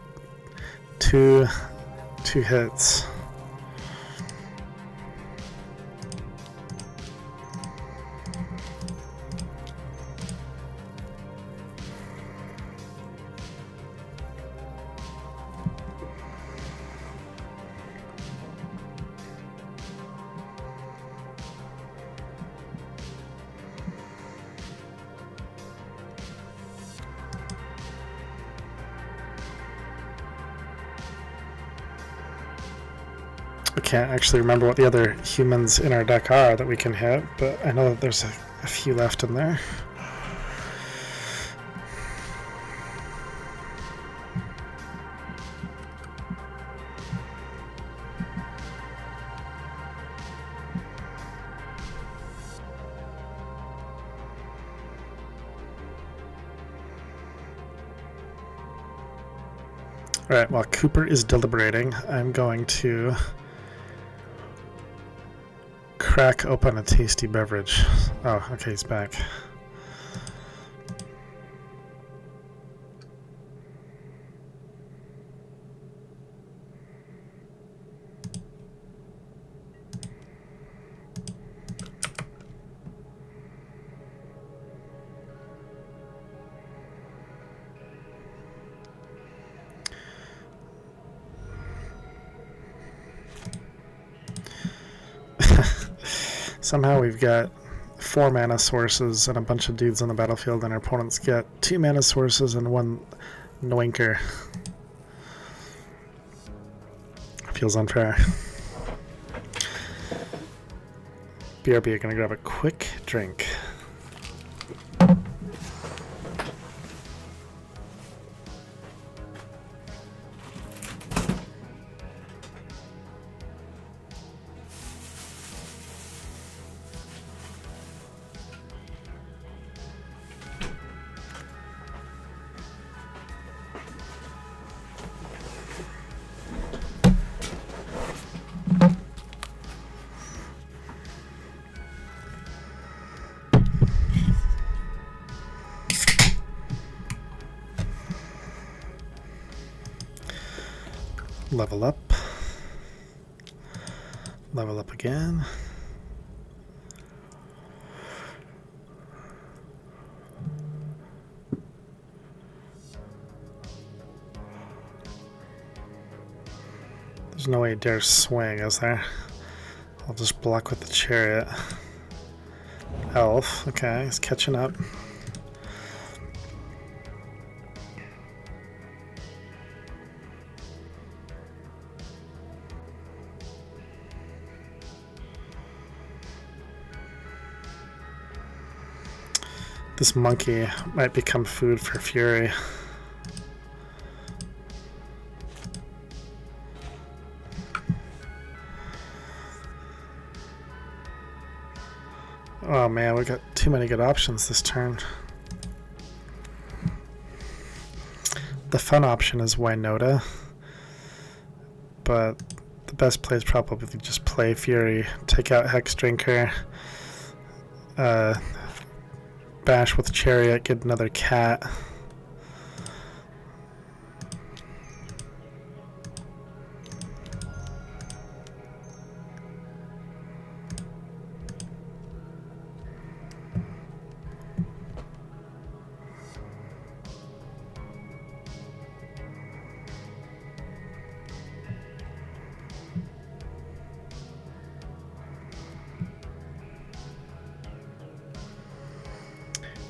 two hits. I can't actually remember what the other humans in our deck are that we can hit, but I know that there's a few left in there. Alright, while Cooper is deliberating, I'm going to crack open a tasty beverage. Oh, okay, he's back. Somehow we've got 4 mana sources and a bunch of dudes on the battlefield, and our opponents get 2 mana sources and 1 noinker. Feels unfair. BRB, gonna grab a quick drink. Level up. Level up again. There's no way he dares swing, is there? I'll just block with the Chariot. Elf, okay, he's catching up. This monkey might become food for Fury. Oh man, we got too many good options this turn. The fun option is Wynota, but the best play is probably just play Fury, take out Hex Drinker, bash with Chariot, get another cat.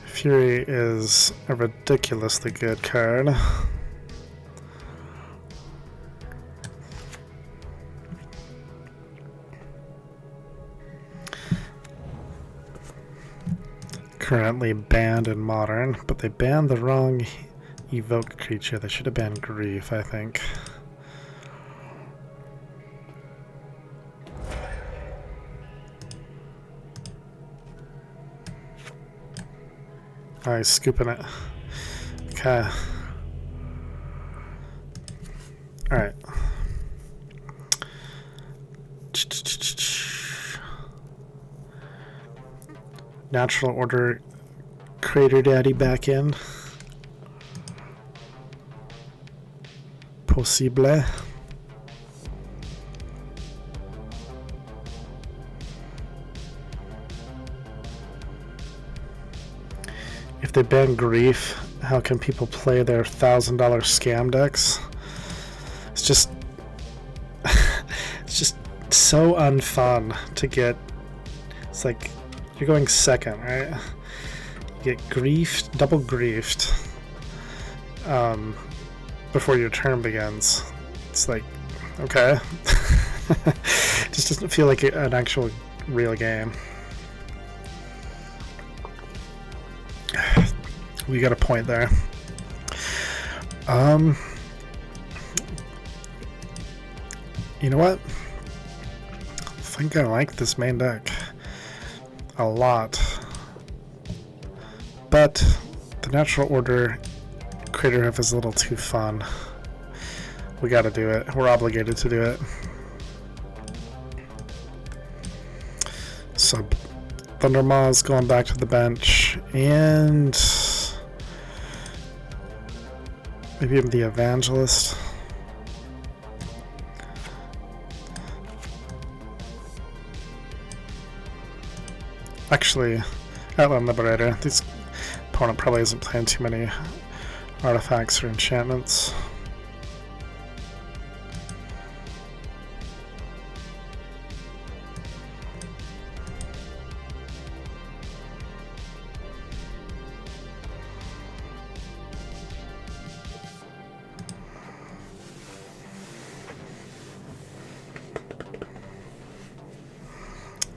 Fury is a ridiculously good card. Currently banned in Modern, but they banned the wrong evoke creature. They should have banned Grief, I think. Oh, he's scooping it. Okay. Alright. Natural Order Crater Daddy back in. Possible. If they ban Grief, how can people play their $1,000 scam decks? It's just it's just so unfun to get. It's like you're going second, right? You get griefed, double griefed before your turn begins. It's like, okay. It just doesn't feel like an actual real game. We got a point there. You know what? I think I like this main deck a lot. But the Natural Order Crater Hoof is a little too fun. We gotta do it. We're obligated to do it. So Thundermaw's going back to the bench, and maybe I'm the Evangelist. Actually, Outland Liberator. This opponent probably isn't playing too many artifacts or enchantments.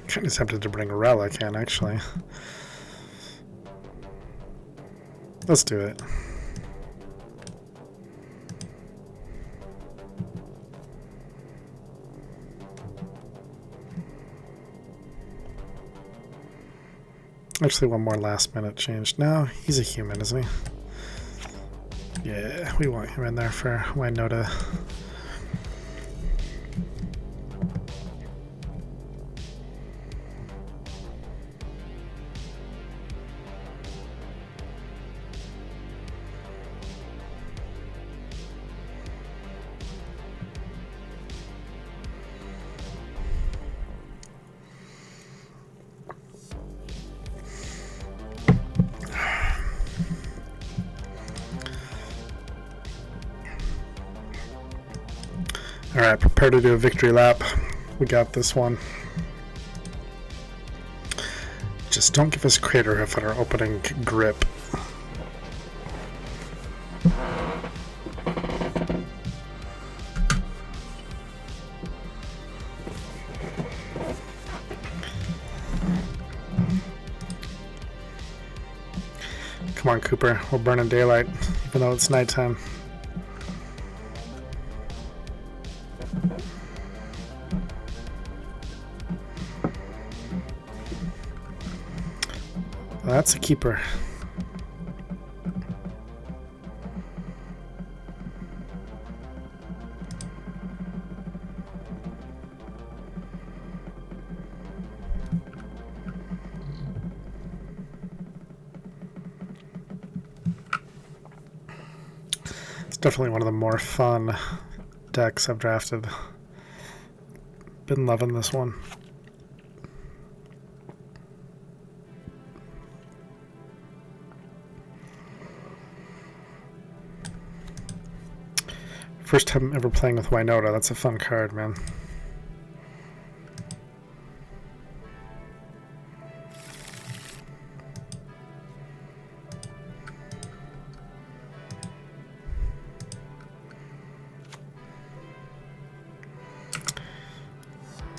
Kind of tempted to bring a Relic in, actually. Let's do it. Actually, one more last minute change. No, he's a human, isn't he? Yeah, we want him in there for Wynota. Alright, prepare to do a victory lap. We got this one. Just don't give us Crater Hoof at our opening grip. Come on, Cooper. We're burning daylight, even though it's nighttime. That's a keeper. It's definitely one of the more fun decks I've drafted. Been loving this one. First time ever playing with Winota. That's a fun card, man.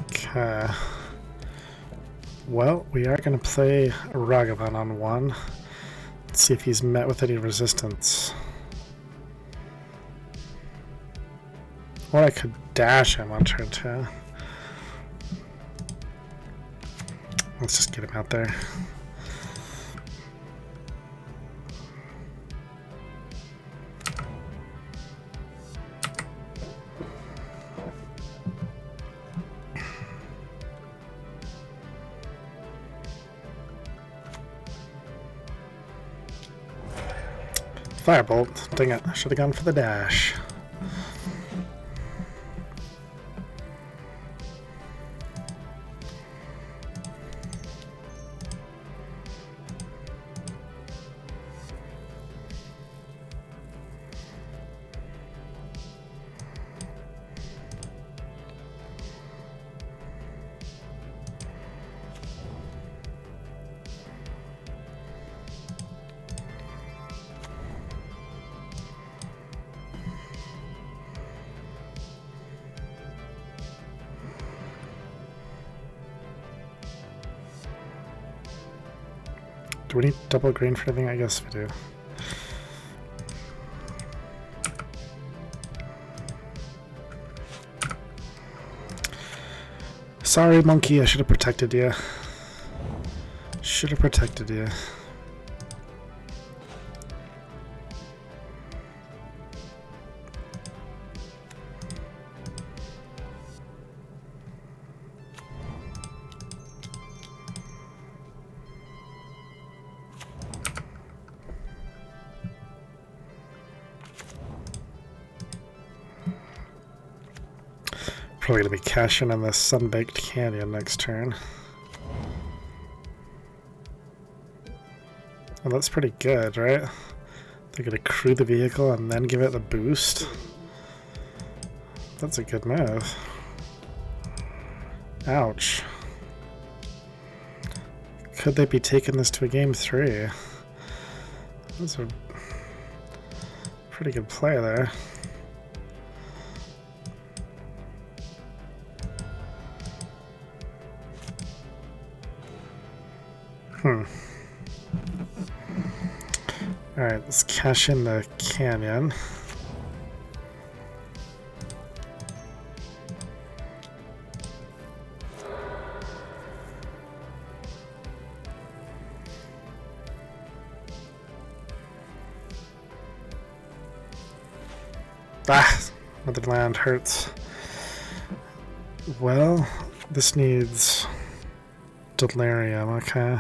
Okay. Well, we are going to play Ragavan on one. Let's see if he's met with any resistance. Or I could dash him on turn 2. Let's just get him out there. Firebolt. Dang it, I should have gone for the dash. Do we need double green for anything? I guess we do. Sorry, monkey. I should have protected you. Should have protected you. Probably going to be cashing on the Sunbaked Canyon next turn. Well, that's pretty good, right? They're going to crew the vehicle and then give it the boost. That's a good move. Ouch. Could they be taking this to a game 3? That's a pretty good play there. Alright, let's cash in the canyon. Ah! Another land hurts. Well, this needs Delirium, okay.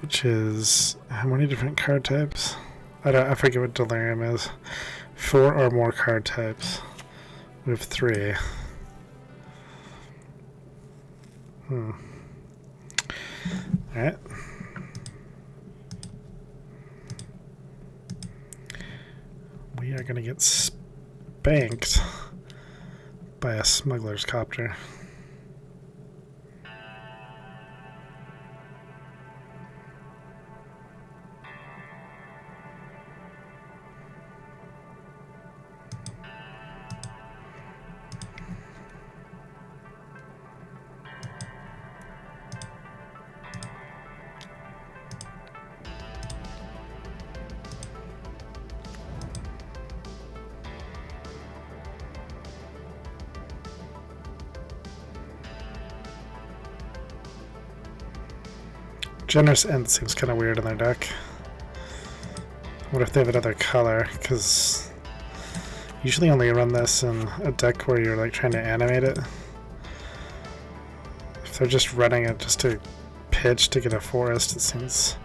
Which is how many different card types? I forget what Delirium is. 4 or more card types. We have 3. Alright. We are gonna get spanked by a smuggler's copter. Generous Int seems kind of weird in their deck. I wonder if they have another color, because usually only run this in a deck where you're like trying to animate it. If they're just running it just to pitch to get a forest, it seems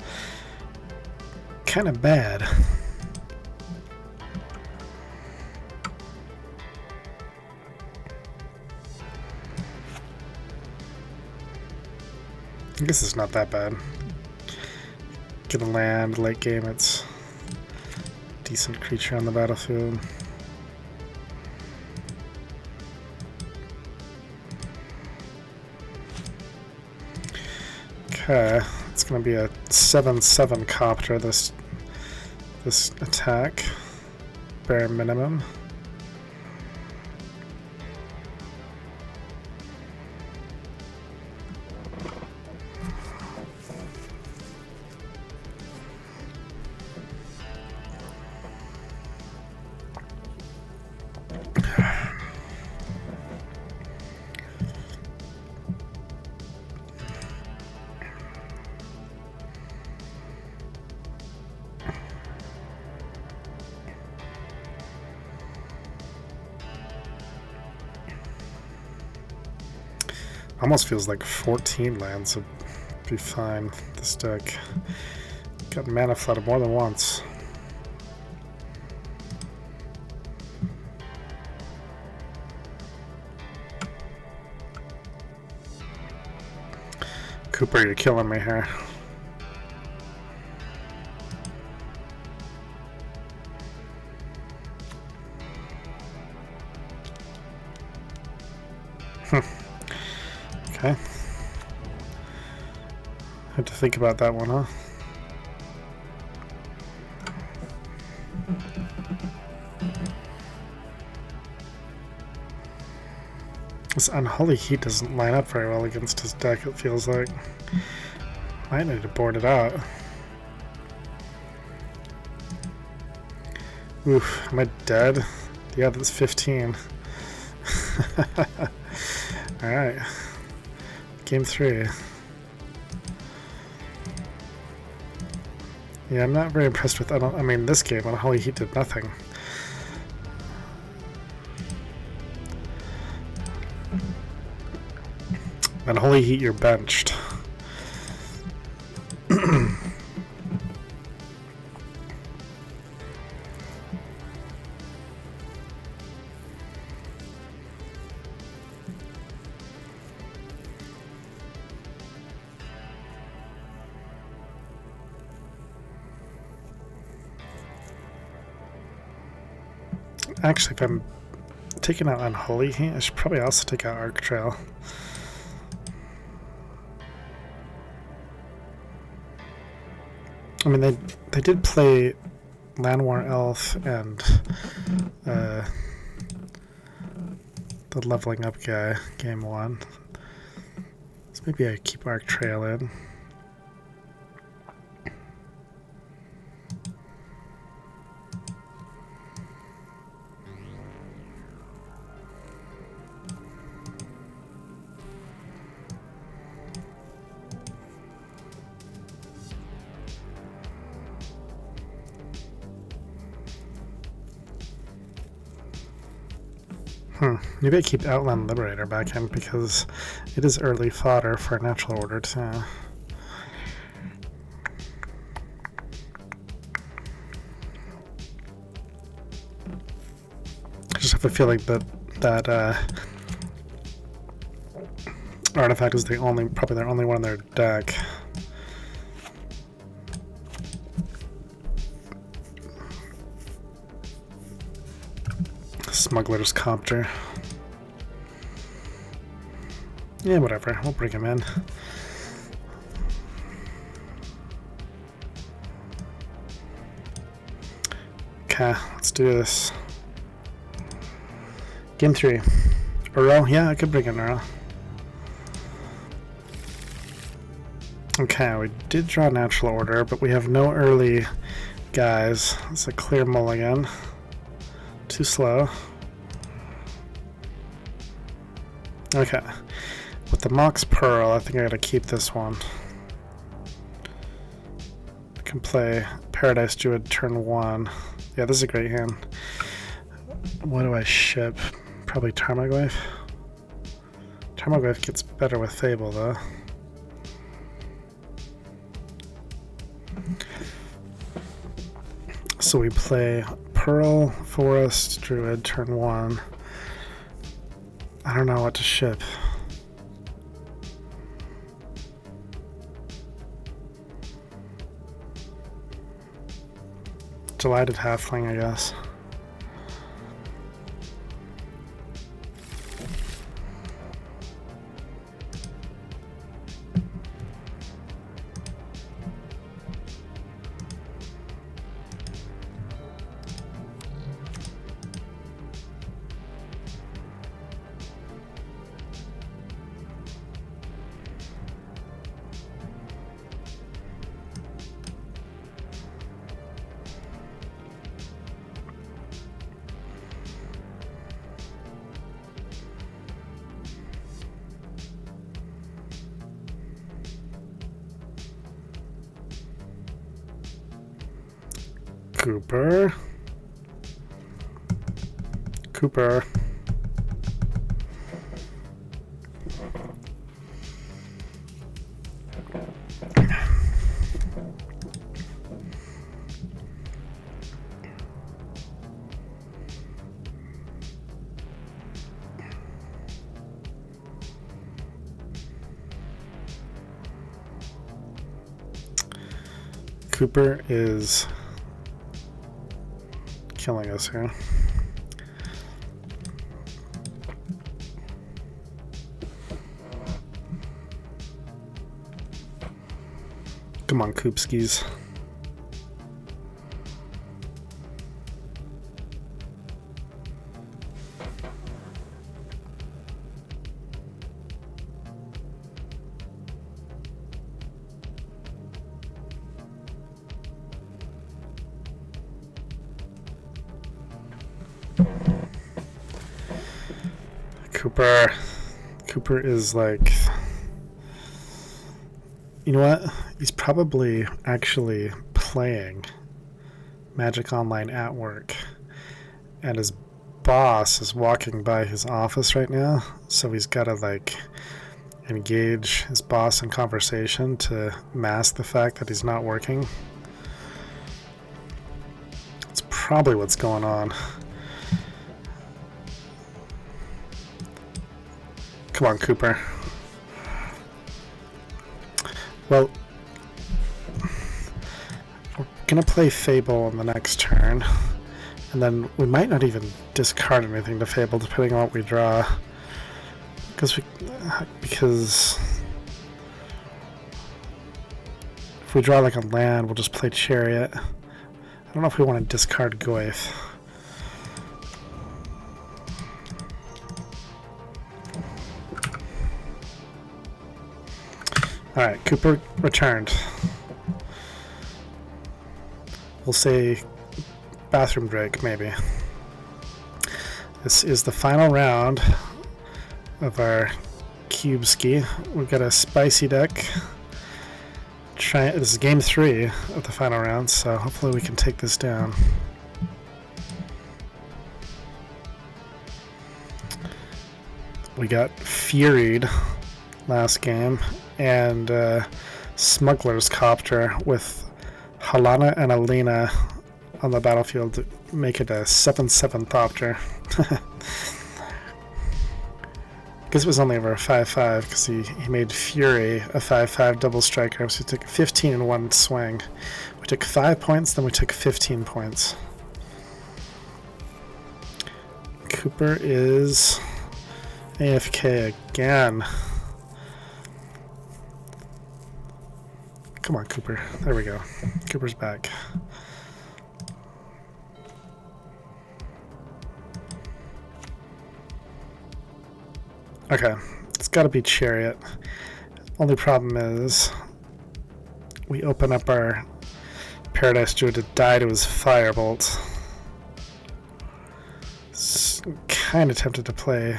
kind of bad. I guess it's not that bad. Get a land, late game, it's a decent creature on the battlefield. Okay, it's going to be a 7/7 copter this attack, bare minimum. Almost feels like 14 lands would be fine. This deck got mana flooded more than once. Cooper, you're killing me here. Okay. Had to think about that one, huh? This Unholy Heat doesn't line up very well against his deck, it feels like. Might need to board it out. Oof, am I dead? Yeah, that's 15. Alright. Game 3. Yeah, I'm not very impressed with... I mean, this game, Unholy Heat did nothing. Unholy Heat, you're benched. Actually, if I'm taking out Unholy Heat, I should probably also take out Arc Trail. I mean, they did play Landwar Elf and the leveling up guy, game 1. So maybe I keep Arc Trail in. Maybe I keep Outland Liberator back in because it is early fodder for Natural Order too. I just have a feeling that artifact is probably their only one in their deck. Smuggler's Copter. Yeah, whatever. We'll bring him in. Okay, let's do this. Game 3. Uro? Yeah, I could bring in Uro. Okay, we did draw Natural Order, but we have no early guys. It's a clear mulligan. Too slow. Okay. With the Mox Pearl, I think I gotta keep this one. Can play Paradise Druid turn 1. Yeah, this is a great hand. What do I ship? Probably Tarmogoyf. Tarmogoyf gets better with Fable, though. So we play Pearl, Forest, Druid, turn 1. I don't know what to ship. Delighted Halfling, I guess. Cooper. Cooper. Cooper is killing us here. Come on, Koopskis. Cooper is like, you know what? He's probably actually playing Magic Online at work, and his boss is walking by his office right now, so he's got to like engage his boss in conversation to mask the fact that he's not working. It's probably what's going on. Come on, Cooper. Well, we're going to play Fable on the next turn, and then we might not even discard anything to Fable depending on what we draw. Because if we draw like a land, we'll just play Chariot. I don't know if we want to discard Goyf. Alright, Cooper returned. We'll say Bathroom Drake, maybe. This is the final round of our Cube Ski. We've got a spicy deck. This is game 3 of the final round, so hopefully we can take this down. We got Furied last game, and Smuggler's Copter with Halana and Alina on the battlefield to make it a 7/7 Thopter. I guess it was only over a 5/5 because he made Fury a 5/5 double striker, so he took 15 in one swing. We took 5 points, then we took 15 points. Cooper is AFK again. Come on, Cooper. There we go. Cooper's back. Okay, it's got to be Chariot. Only problem is we open up our Paradise Druid to die to his Firebolt. Kind of tempted to play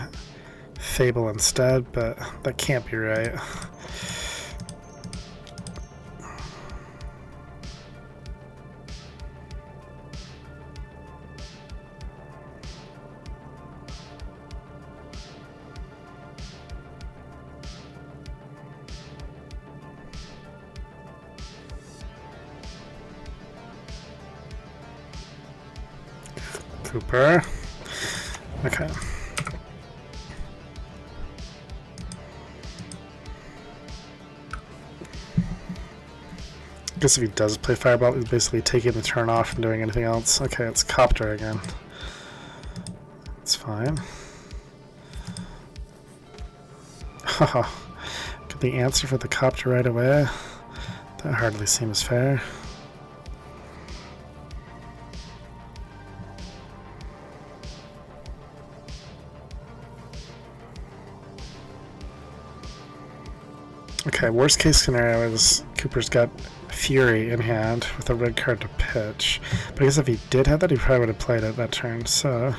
Fable instead, but that can't be right. Cooper. Okay. I guess if he does play Fireball, he's basically taking the turn off and doing anything else. Okay, it's Copter again. It's fine. Haha. Get the answer for the Copter right away. That hardly seems fair. Okay, worst case scenario is Cooper's got Fury in hand with a red card to pitch. But I guess if he did have that, he probably would have played it that turn. So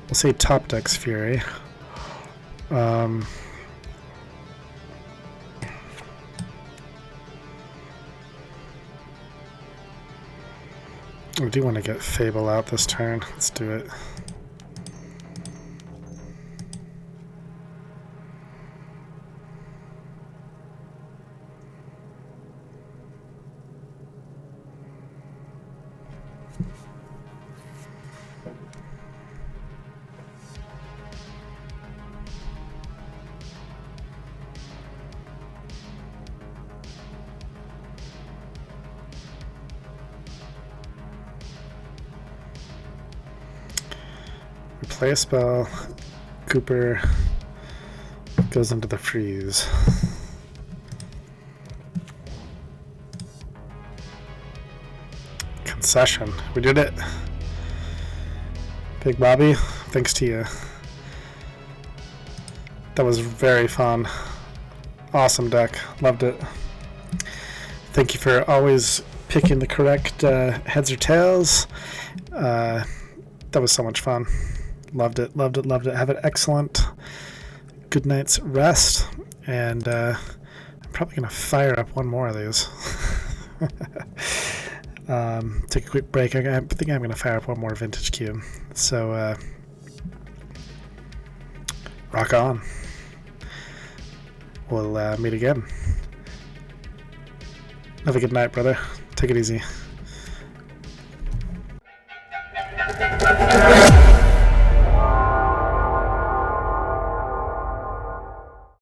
we'll say top decks Fury. I do want to get Fable out this turn. Let's do it. Play a spell. Cooper goes into the freeze. Concession. We did it. Big Bobby, thanks to you. That was very fun. Awesome deck. Loved it. Thank you for always picking the correct heads or tails. That was so much fun. Loved it, loved it, loved it. Have an excellent good night's rest, and I'm probably going to fire up one more of these. Take a quick break. I think I'm going to fire up one more Vintage Cube. So, rock on. We'll meet again. Have a good night, brother. Take it easy.